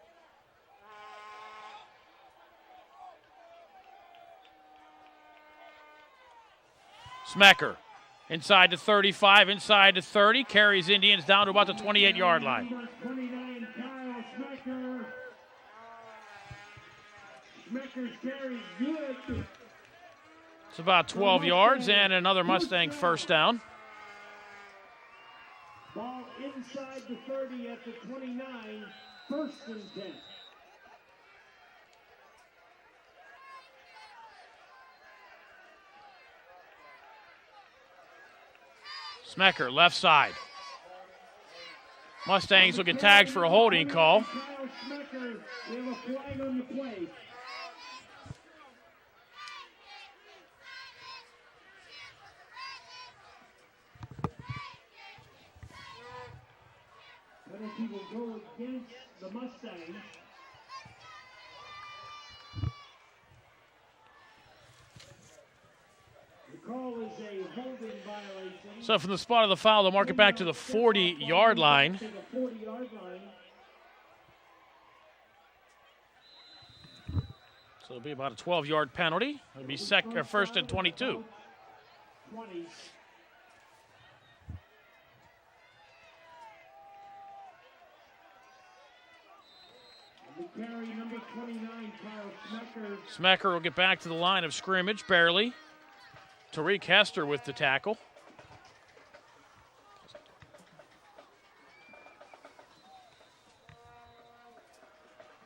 Smecker inside to 35, inside to 30, carries Indians down to about the 28-yard line. Number 29, Kyle Smecker. Smecker's carry good. It's about 12 yards and another Mustang first down. Ball inside the 30 at the 29, first and 10. Smecker, left side. Mustangs will get tagged for a holding call. Kyle Smecker, we have a flag on the play. Penalty will go against the Mustangs. The call is a holding violation. So from the spot of the foul, they'll mark it back to the 40-yard line. To the 40-yard line. So it'll be about a 12-yard penalty. It'll be first and 22. 20. The carry, number 29, Kyle Smecker. Smecker will get back to the line of scrimmage, barely. Tariq Hester with the tackle.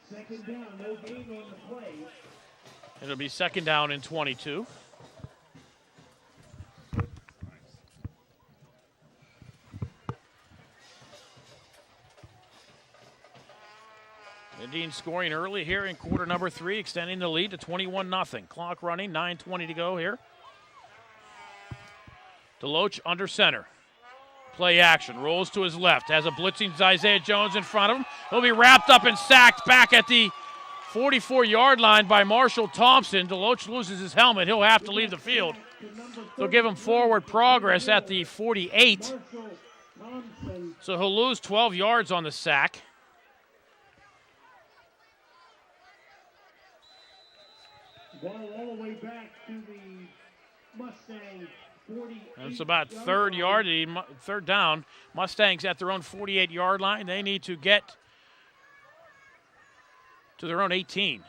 Second down, no gain on the play. It'll be second down and 22. Indians scoring early here in quarter number 3, extending the lead to 21-0. Clock running, 9:20 to go here. Deloach under center. Play action, rolls to his left, has a blitzing Isaiah Jones in front of him. He'll be wrapped up and sacked back at the 44-yard line by Marshall Thompson. Deloach loses his helmet. He'll have to leave the field. They'll give him forward progress at the 48. So he'll lose 12 yards on the sack. Ball all the way back to the Mustang 48. It's about third down. Mustangs at their own 48-yard line. They need to get to their own 18.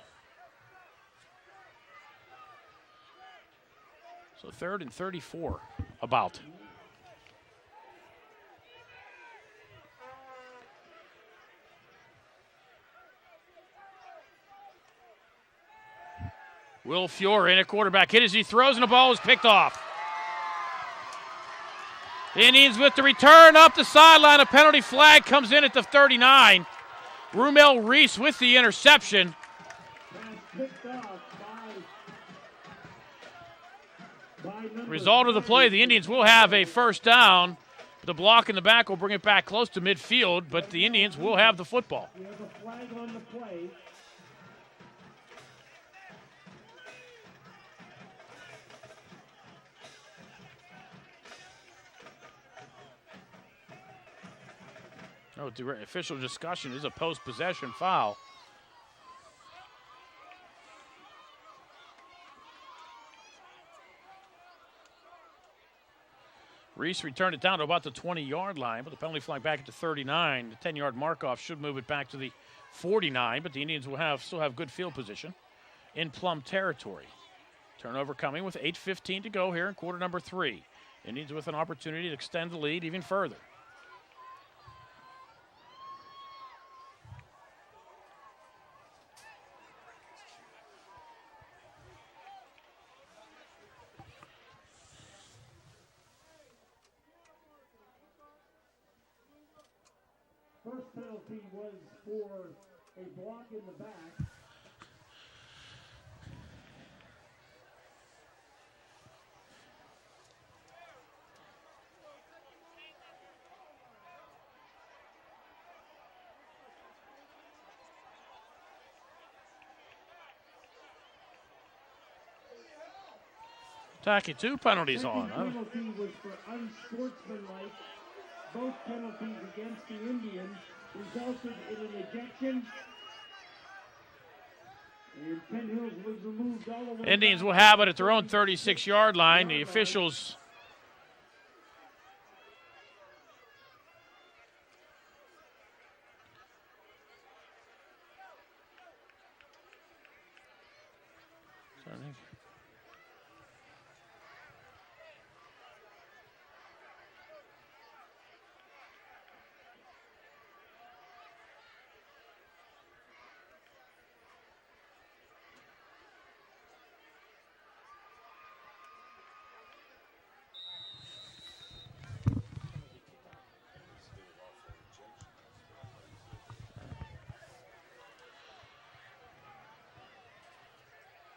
So 3rd and 34 about. Will Fiore in a quarterback hit as he throws, and the ball is picked off. The Indians with the return up the sideline. A penalty flag comes in at the 39. Rumel Reese with the interception. Result of the play, the Indians will have a first down. The block in the back will bring it back close to midfield, but the Indians will have the football. We have a flag on the play. Oh, the official discussion is a post-possession foul. Reese returned it down to about the 20-yard line, but the penalty flag back at the 39. The 10-yard mark-off should move it back to the 49, but the Indians will still have good field position in Plum territory. Turnover coming with 8:15 to go here in quarter number 3. Indians with an opportunity to extend the lead even further. First penalty was for a block in the back. Tacky 2 penalties on. The penalty was for unsportsmanlike. Both penalties against the Indians resulted in an ejection. And Penn Hills was removed all the way. Indians will have it at their own 36-yard line. The officials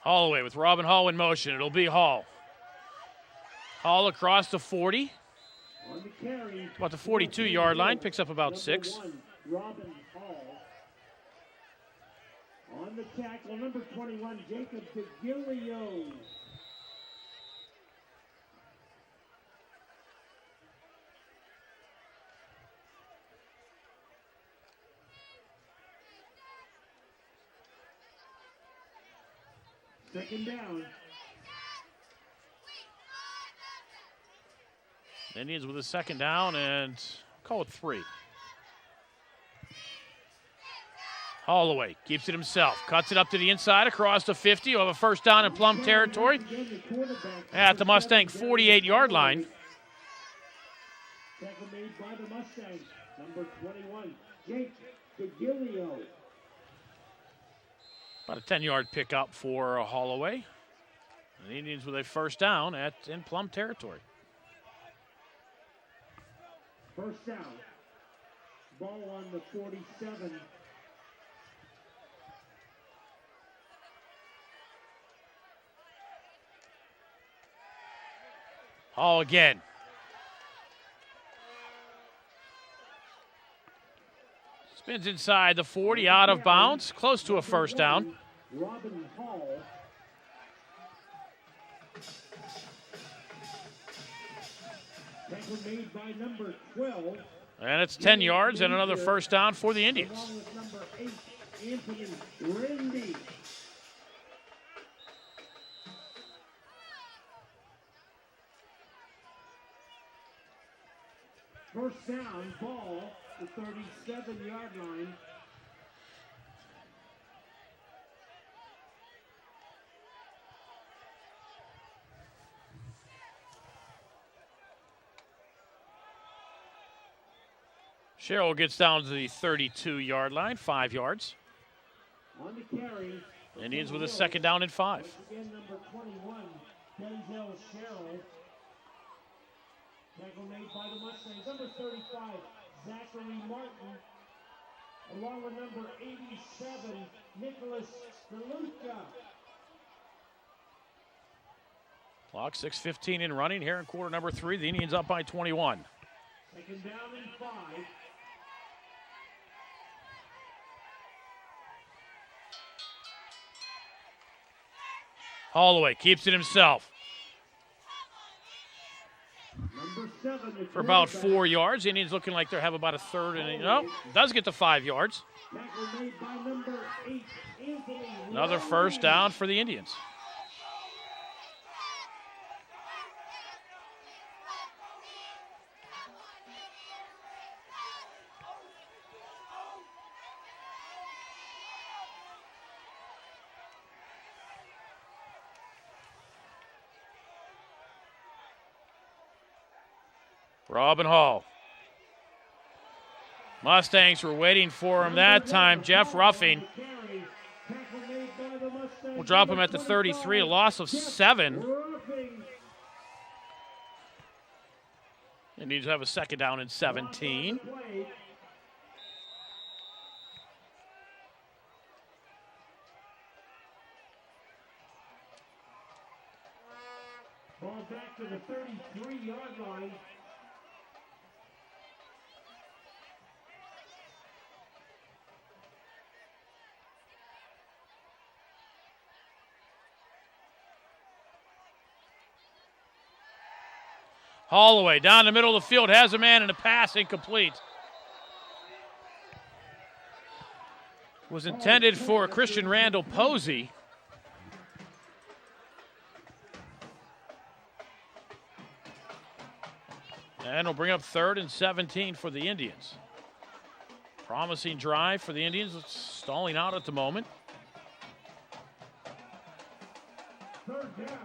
Holloway with Robin Hall in motion. It'll be Hall. Hall across the 40. On the carry, About the 42-yard line. Picks up about 6. Robin Hall. On the tackle, number 21, Jacob DeGilio. Second down. Indians with a second down and call it 3. Holloway keeps it himself. Cuts it up to the inside across the 50. We'll have a first down in Plum territory at the Mustang 48-yard line. Tackle made by the Mustangs. Number 21, Jake DeGilio. About a 10-yard pickup for Holloway. And the Indians with a first down in Plum territory. First down. Ball on the 47. Hall again. Spins inside the 40, out of bounds, close to a first down. Robin Hall. Tackle made by number 12. And it's 10 yards and another first down for the Indians. Along with number 8, Anthony Rindy. First down, ball, the 37-yard line. Sherrill gets down to the 32-yard line, 5 yards. On the carry. Indians with a second down and 5. Once again, number 21, Denzel Sherrill. Tackle made by the Mustangs. Number 35, Zachary Martin. along with number 87, Nicholas DeLuca. Clock 6:15 in running here in quarter number 3. The Indians up by 21. Second down and 5. Holloway keeps it himself. Number 7, For about 4 yards. The Indians looking like they have about a third. And, does get to 5 yards. Tackle made by number 8, Anthony. Another first down for the Indians. Robin Hall. Mustangs were waiting for him that time. Jeff Ruffing will drop him at the 33, a loss of 7. And needs to have a second down and 17. Ball back to the 33-yard line. Holloway down the middle of the field, has a man and a pass incomplete. Was intended for Christian Randall Posey. And will bring up 3rd and 17 for the Indians. Promising drive for the Indians. It's stalling out at the moment. Third down.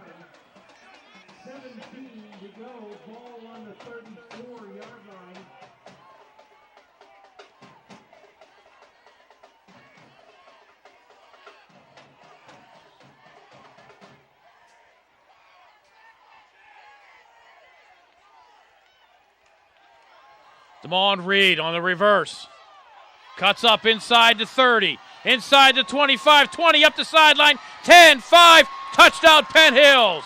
17 to go. Ball on the 34-yard line. Damon Reed on the reverse. Cuts up inside the 30. Inside the 25, 20 up the sideline. 10, 5, touchdown Penn Hills.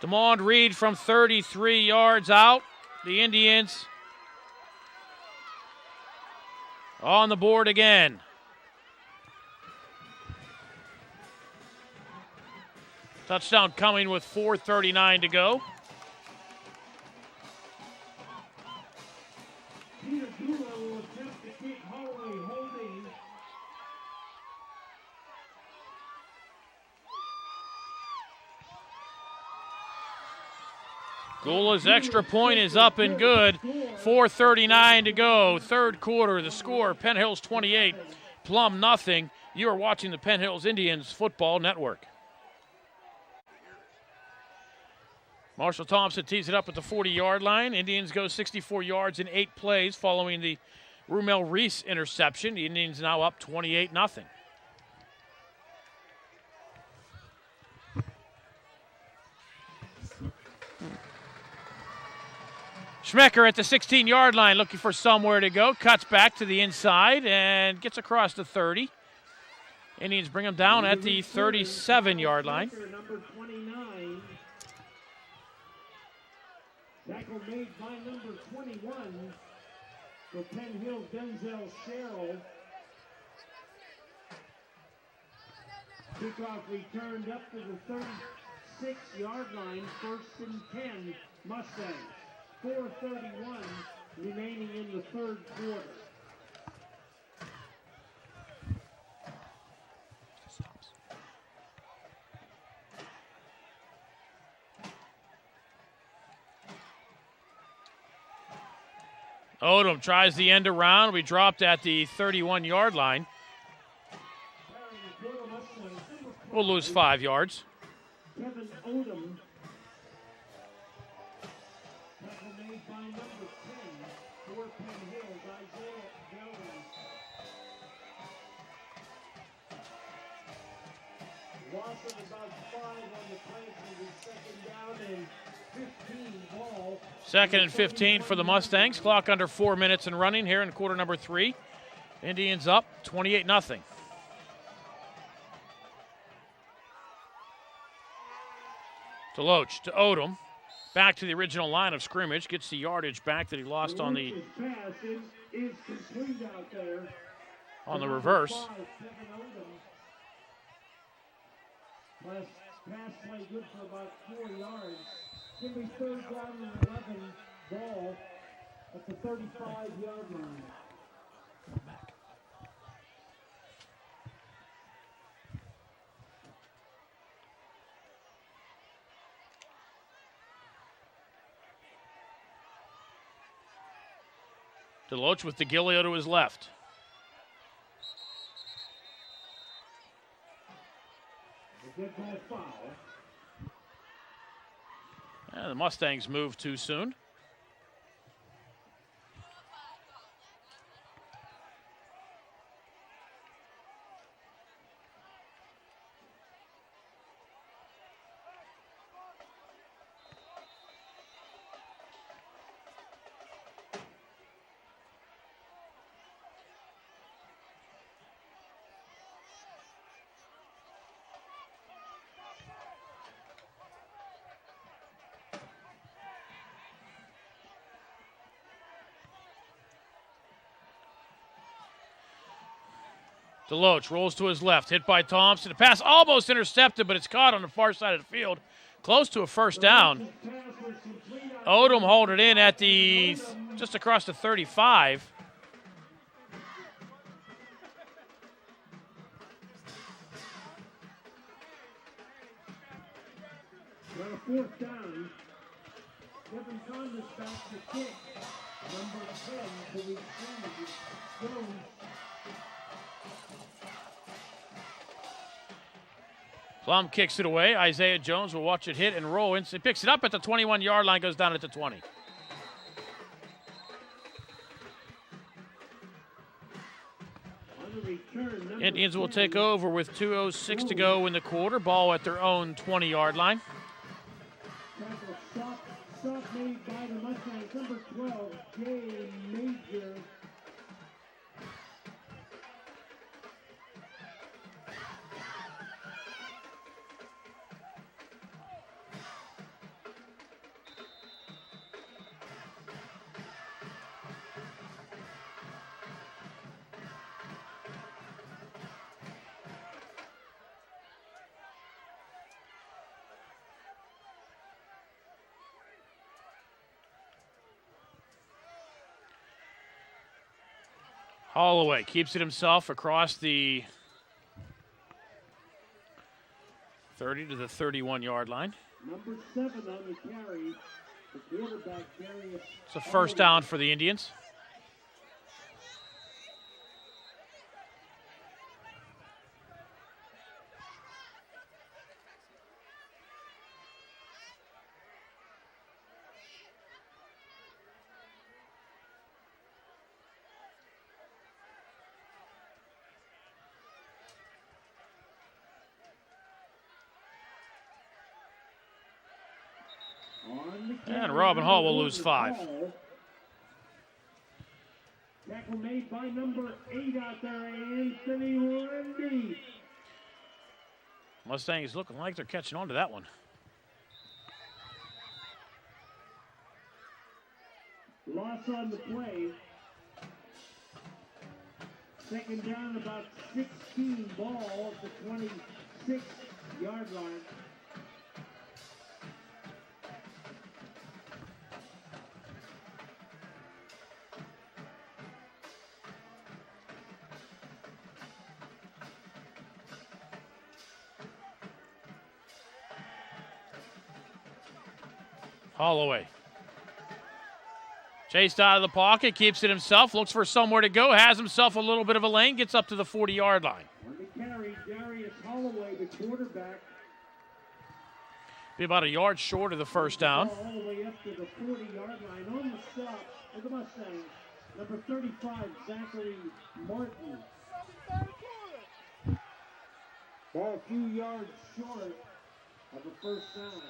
Damon Reed from 33 yards out. The Indians on the board again. Touchdown coming with 4:39 to go. Peter Gula will attempt to kick. Holloway holding. Gula's extra point is up and good. 4:39 to go. Third quarter, the score, Penn Hills 28, Plum nothing. You are watching the Penn Hills Indians Football Network. Marshall Thompson tees it up at the 40-yard line. Indians go 64 yards in 8 plays following the Rumel Reese interception. The Indians now up 28-0. Schmecker at the 16-yard line looking for somewhere to go. Cuts back to the inside and gets across the 30. Indians bring him down at the 37-yard line. Number 29. Tackle made by number 21 for Penn Hills, Denzel Sherrill. Kickoff returned up to the 36-yard line, 1st and 10, Mustangs. 4:31 remaining in the third quarter. Odom tries the end around. We dropped at the 31-yard line. We'll lose 5 yards. Kevin Odom. Tackle made by number 10 for Penn Hills, Isaiah Galvin. Loss of about 5 on the play for the second down and 15 ball. 2nd and 15 for the Mustangs. Clock under 4 minutes and running here in quarter number 3. Indians up 28-0. Deloach to Odom. Back to the original line of scrimmage. Gets the yardage back that he lost on the reverse. Pass play good for about 4 yards. Give me 3rd down and 11 ball at the 35-yard line. Back. Deloach with DeGilio to his left. And the Mustangs move too soon. Deloach rolls to his left, hit by Thompson. The pass almost intercepted, but it's caught on the far side of the field. Close to a first down. Odom hauled it in at just across the 35. Got a 4th down. Kevin Conless back to kick. Number 10 to receive. Jones. Plum kicks it away. Isaiah Jones will watch it hit and roll. He picks it up at the 21-yard line, goes down at the 20. Indians will take over with 2:06 to go in the quarter. Ball at their own 20-yard line. Stop made by the Mustangs. Number 12, Jay Major. Holloway keeps it himself across the 30 to the 31-yard line. Number 7 on the carry. The quarterback carry. It's a first down for the Indians. And Robin Hall will lose 5. Tackle made by number 8 out there, Anthony Rendy. Mustangs looking like they're catching on to that one. Loss on the play. 2nd down, about 16 ball at the 26-yard line. Holloway. Chased out of the pocket, keeps it himself, looks for somewhere to go, has himself a little bit of a lane, gets up to the 40-yard line. On the carry, Darius Holloway, the quarterback. Be about a yard short of the first down. All the way up to the 40-yard line. On the stop for the Mustangs, number 35, Zachary Martin. Ball a few yards short of the first down.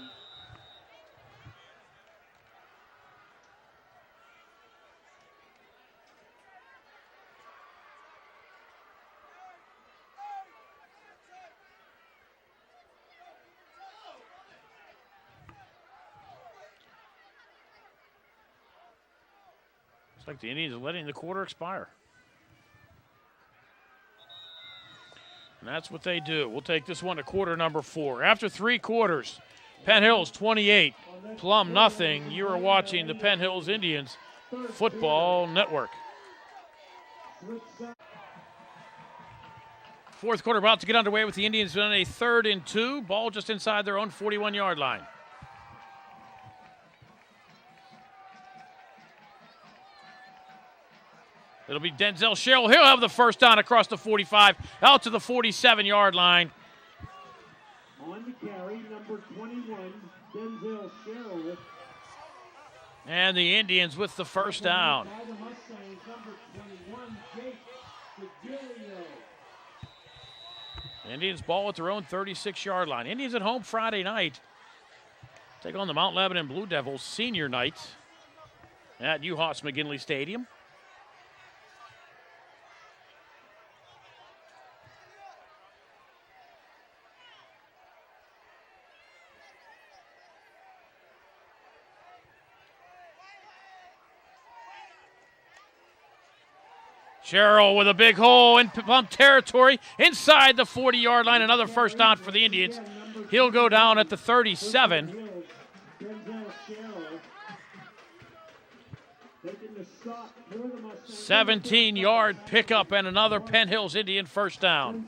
Looks like the Indians are letting the quarter expire. And that's what they do. We'll take this one to quarter number 4. After 3 quarters, Penn Hills 28, Plum nothing. You are watching the Penn Hills Indians Football Network. Fourth quarter about to get underway with the Indians on a 3rd and 2. Ball just inside their own 41-yard line. It'll be Denzel Sherrill. He'll have the first down across the 45, out to the 47-yard line. On the carry, number 21, Denzel Sherrill. And the Indians with the first down. By the Mustangs, number 21, Jake Virgilio. Indians ball at their own 36-yard line. Indians at home Friday night. Take on the Mount Lebanon Blue Devils senior night at UHAS McGinley Stadium. Sherrill with a big hole in Plum territory inside the 40-yard line. Another first down for the Indians. He'll go down at the 37. 17-yard pickup and another Penn Hills Indian first down.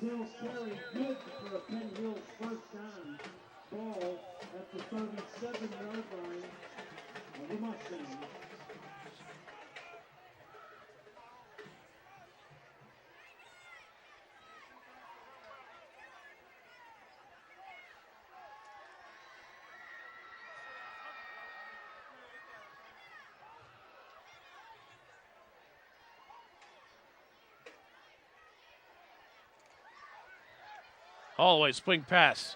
Ball at the 37-yard line of the Mustangs. All the way, swing pass.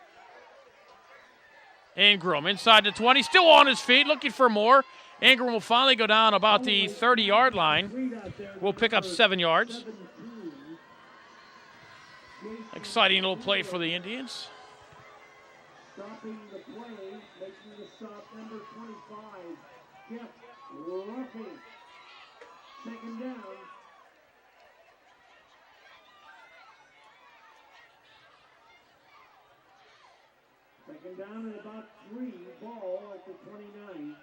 Ingram inside the 20, still on his feet, looking for more. Ingram will finally go down about the 30-yard line. We'll pick up 7 yards. Exciting little play for the Indians. Stopping the play, making the stop, number 25, Jeff Ruffing. 2nd down. Second down and about 3, ball at the 29.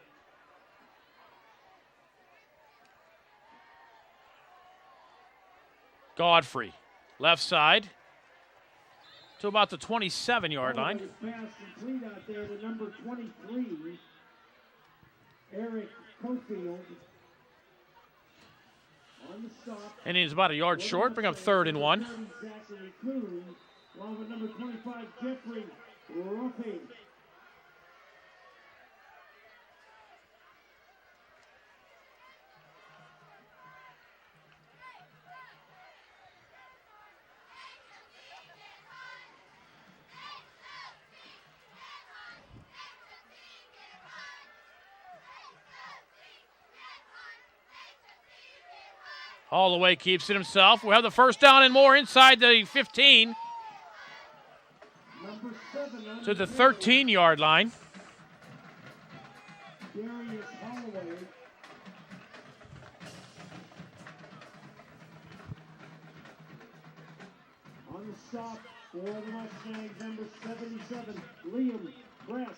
Godfrey, left side to about the 27-yard line. Pass complete out there to number 23, Eric Cofield. On the stop. Indians about a yard short, bring up 3rd and 1. Along with number 25, Jeffrey Ruffing. All the way keeps it himself. We'll have the first down and more inside the 15 to the 13-yard line. Darius Holloway. On the stop for the Mustangs, number 77, Liam Press.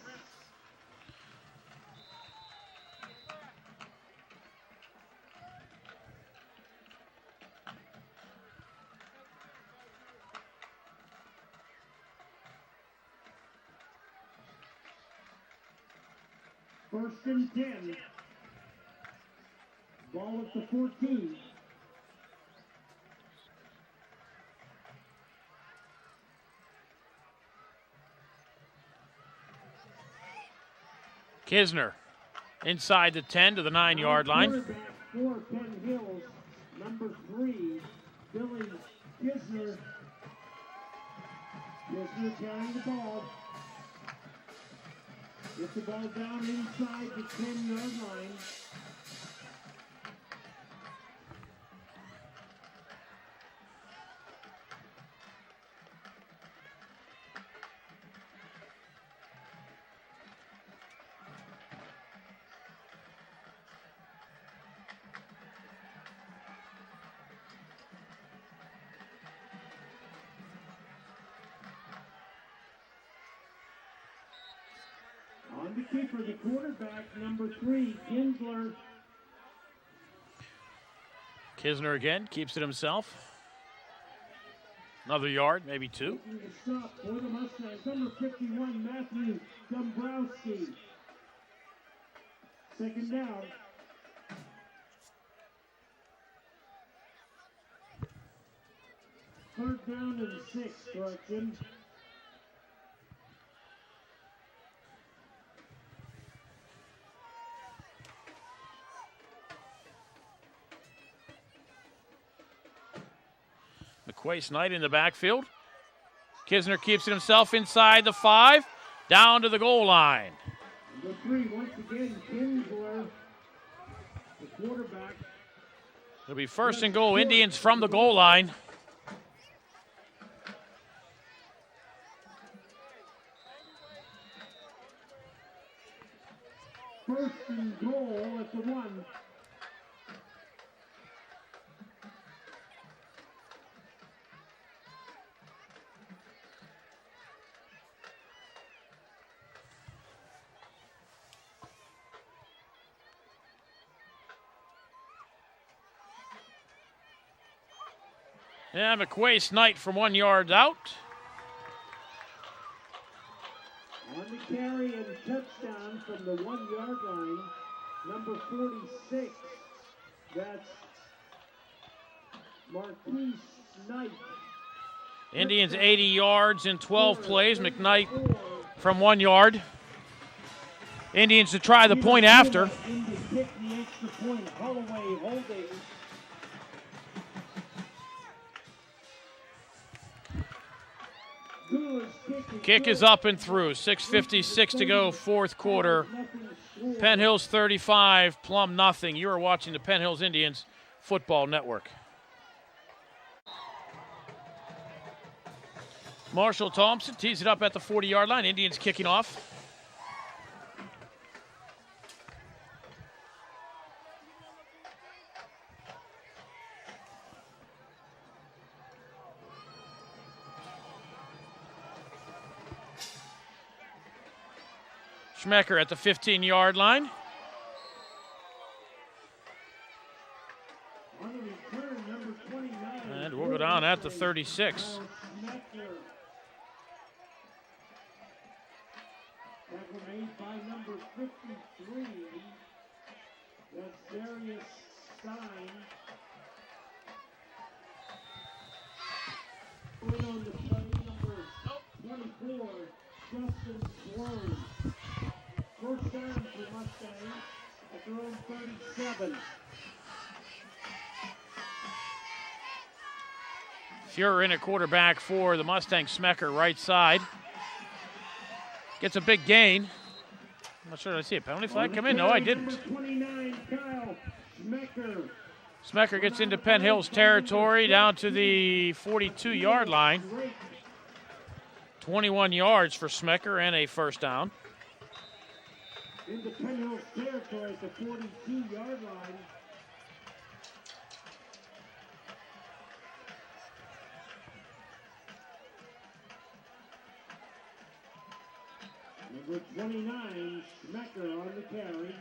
First and 10. Ball at the 14. Kisner inside the 10 to the 9-yard line. Quarterback for Penn Hills, number 3, Billy Kisner. Kisner carrying the ball. Gets the ball down inside the 10-yard line. On the keeper, the quarterback, number 3, Kinsler. Kisner again keeps it himself. Another yard, maybe 2. Taking the stop for the Mustangs, number 51, Matthew Dombrowski. Second down. Third down and 6, correction. McQuace Knight in the backfield. Kisner keeps it himself inside the 5, down to the goal line. Number 3, once again, Kinsler, the quarterback. It'll be first and goal, Indians from the goal line. First and goal at the 1. Yeah, McQuace Knight from 1 yard out. On the carry and touchdown from the 1 yard line, number 46. That's Marquise Knight. Indians 80 yards in 12 plays. McKnight from 1 yard. Indians to try the point after. Indians kick the extra point. Holloway holding. Kick is up and through. 6:56 to go, fourth quarter. Penn Hills 35, Plum nothing. You are watching the Penn Hills Indians Football Network. Marshall Thompson tees it up at the 40-yard line. Indians kicking off. Schmecker at the 15-yard line. And we'll go down at the 36. Tackle made by number 53. That's Darius Stein. In on the play, number 24, Justin Sloan. First down for Mustangs at their own 37. Fuhrer in at quarterback for the Mustangs. Smecker right side. Gets a big gain. I'm not sure, did I see a penalty flag come in? No, I didn't. Number 29, Kyle Smecker. Smecker gets into Penn Hills territory down to the 42-yard line. 21 yards for Smecker and a first down. Into Penn Hills territory at the 42-yard line. Number 29, Schmecker on the carry.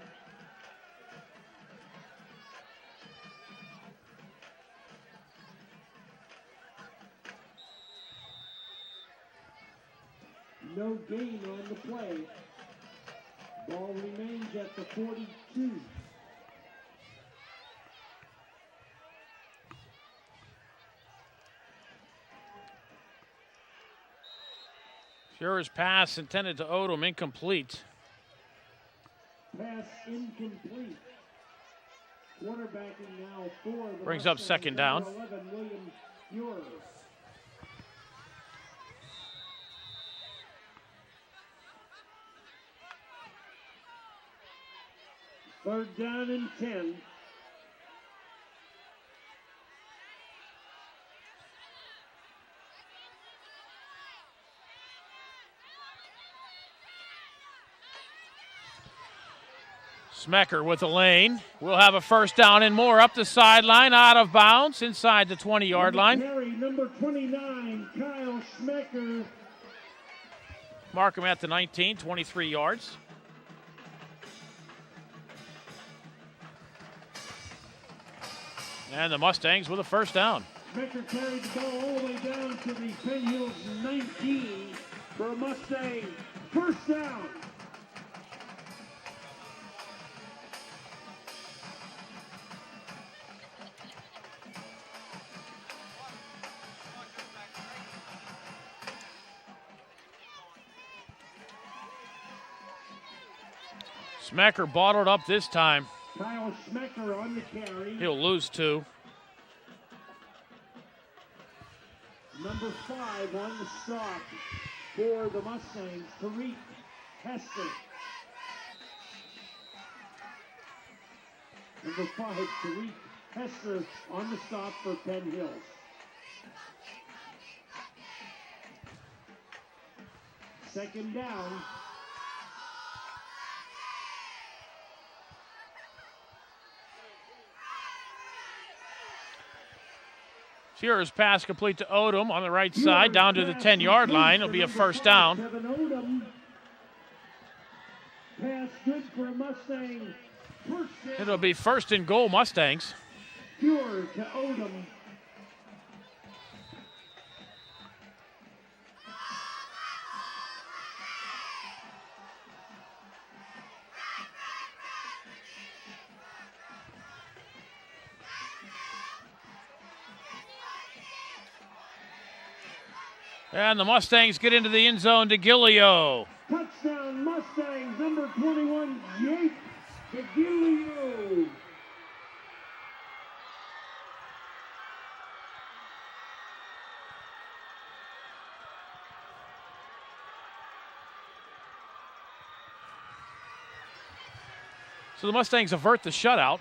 No gain on the play. Ball remains at the 42. Fuhrer's pass intended to Odom, incomplete. Pass incomplete. Quarterbacking now for the Brings up second down. 11, William Fuhrer. Third down and 10. Smecker with a lane. We'll have a first down and more up the sideline, out of bounds, inside the 20-yard line. Carry number 29, Kyle Smecker. Mark him at the 19, 23 yards. And the Mustangs with a first down. Smecker carried the ball all the way down to the Penn Hills 19 for a Mustang first down. Smecker bottled up this time. Kyle Smecker on the carry. He'll lose 2. Number 5 on the stop for the Mustangs, Tariq Hester. Number 5, Tariq Hester on the stop for Penn Hills. Second down. Shearer's pass complete to Odom on the right side, down to the 10-yard line. It'll be a first down. Kevin Odom. Pass good for a Mustang. First down. It'll be first and goal, Mustangs. Pure to Odom. And the Mustangs get into the end zone to Gillio. Touchdown Mustangs, number 21, Jake DeGilio. So the Mustangs avert the shutout.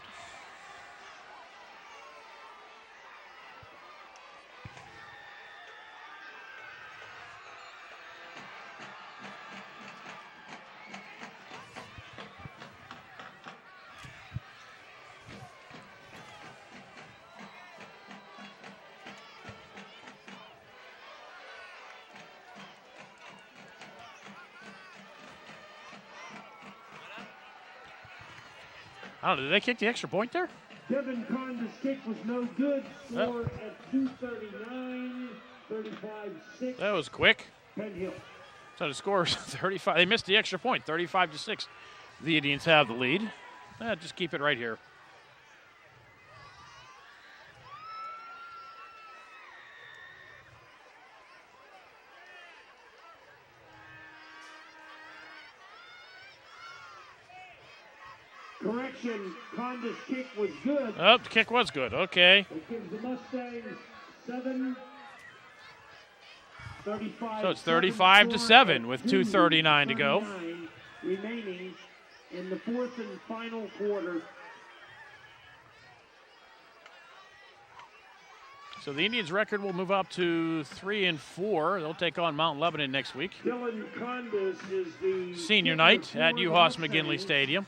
I don't know, did they kick the extra point there? Devin Conda's kick was no good. Score at 2:39, 35-6. That was quick. Penn Hills. So the score is 35. They missed the extra point, 35-6. The Indians have the lead. Just keep it right here. Correction, Conda's kick was good. Oh, the kick was good. Okay. It gives the Mustangs 7. 35. So it's 35-7 with 2:39 to go. Remaining in the fourth and final quarter. So the Indians' record will move up to 3-4. They'll take on Mount Lebanon next week. Dylan Condas is the Senior night at Uhas McGinley Stadium.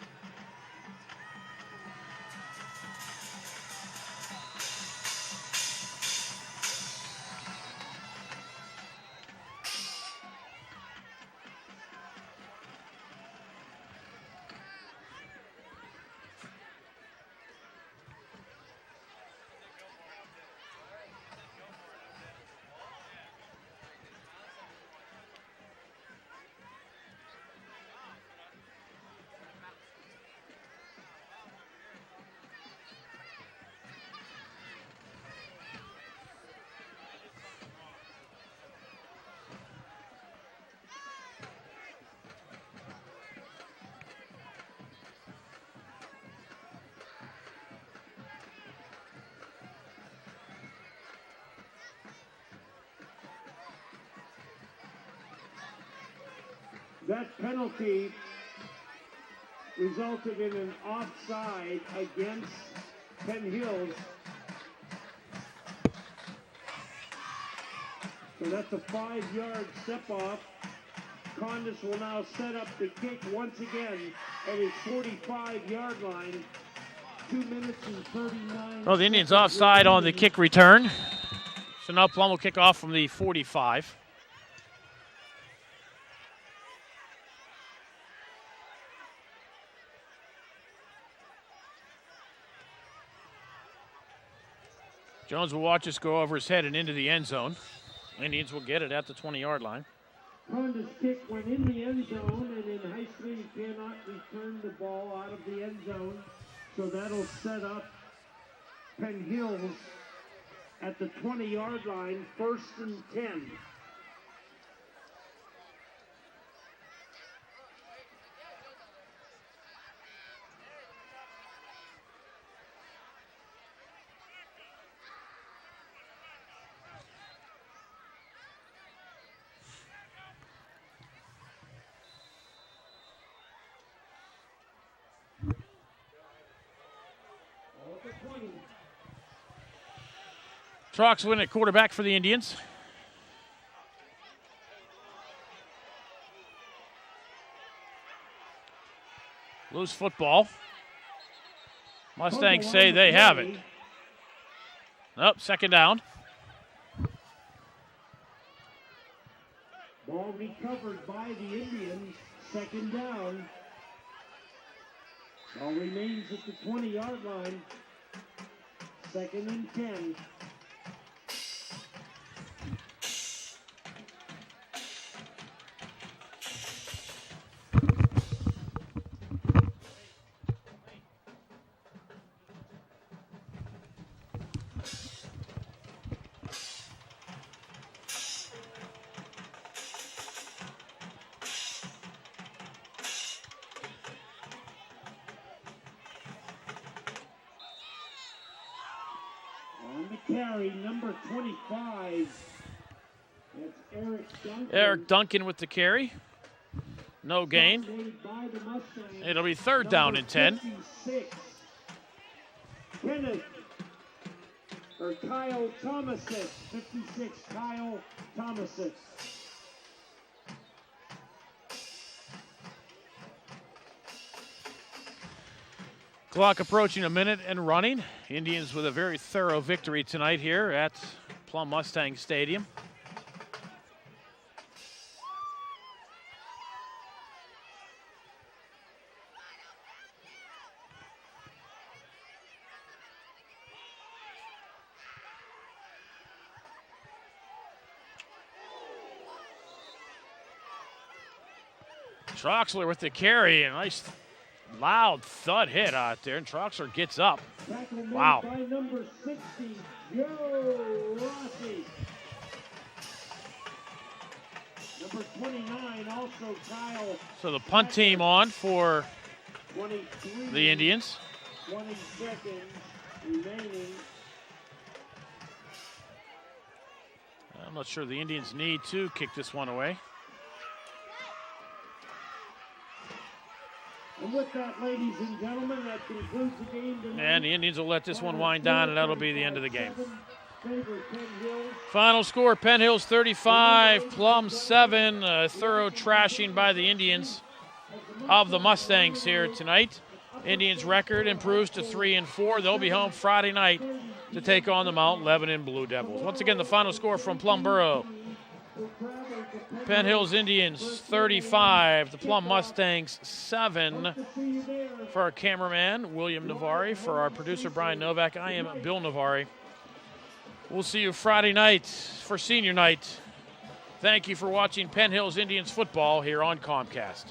That penalty resulted in an offside against Penn Hills. So that's a 5-yard step off. Condas will now set up the kick once again at his 45-yard line. 2 minutes and 39. Well, the Indians offside on the kick return. So now Plum will kick off from the 45. Jones will watch this go over his head and into the end zone. Indians will get it at the 20-yard line. Honda's kick went in the end zone, and in high school you cannot return the ball out of the end zone. So that'll set up Penn Hills at the 20-yard line, 1st and 10. Troxel at quarterback for the Indians. Loose football. Mustangs say they have it. Nope, 2nd down. Ball recovered by the Indians, 2nd down. Ball remains at the 20-yard line, 2nd and 10. Carry number 25. That's Eric Duncan. Eric Duncan with the carry. No gain. It'll be 3rd down and 10. 56. Kyle Thomason. 56, Kyle Thomason. Clock approaching a minute and running. Indians with a very thorough victory tonight here at Plum Mustang Stadium. Troxler with the carry, a nice loud thud hit out there, and Troxler gets up. Wow. By number 60, Joe Rossi. Number 29, also Kyle. So the punt team on for 23, the Indians. 20 seconds remaining. I'm not sure the Indians need to kick this one away. And with that, ladies and gentlemen, that concludes the game tonight. And the Indians will let this one wind down, and that'll be the end of the game. Final score, Penn Hills 35, Plum 7. A thorough trashing by the Indians of the Mustangs here tonight. Indians' record improves to 3-4. They'll be home Friday night to take on the Mount Lebanon Blue Devils. Once again, the final score from Plumboro. Penn Hills Indians 35, the Plum Mustangs 7. For our cameraman, William Navari, for our producer, Brian Novak, I am Bill Navari. We'll see you Friday night for senior night. Thank you for watching Penn Hills Indians football here on Comcast.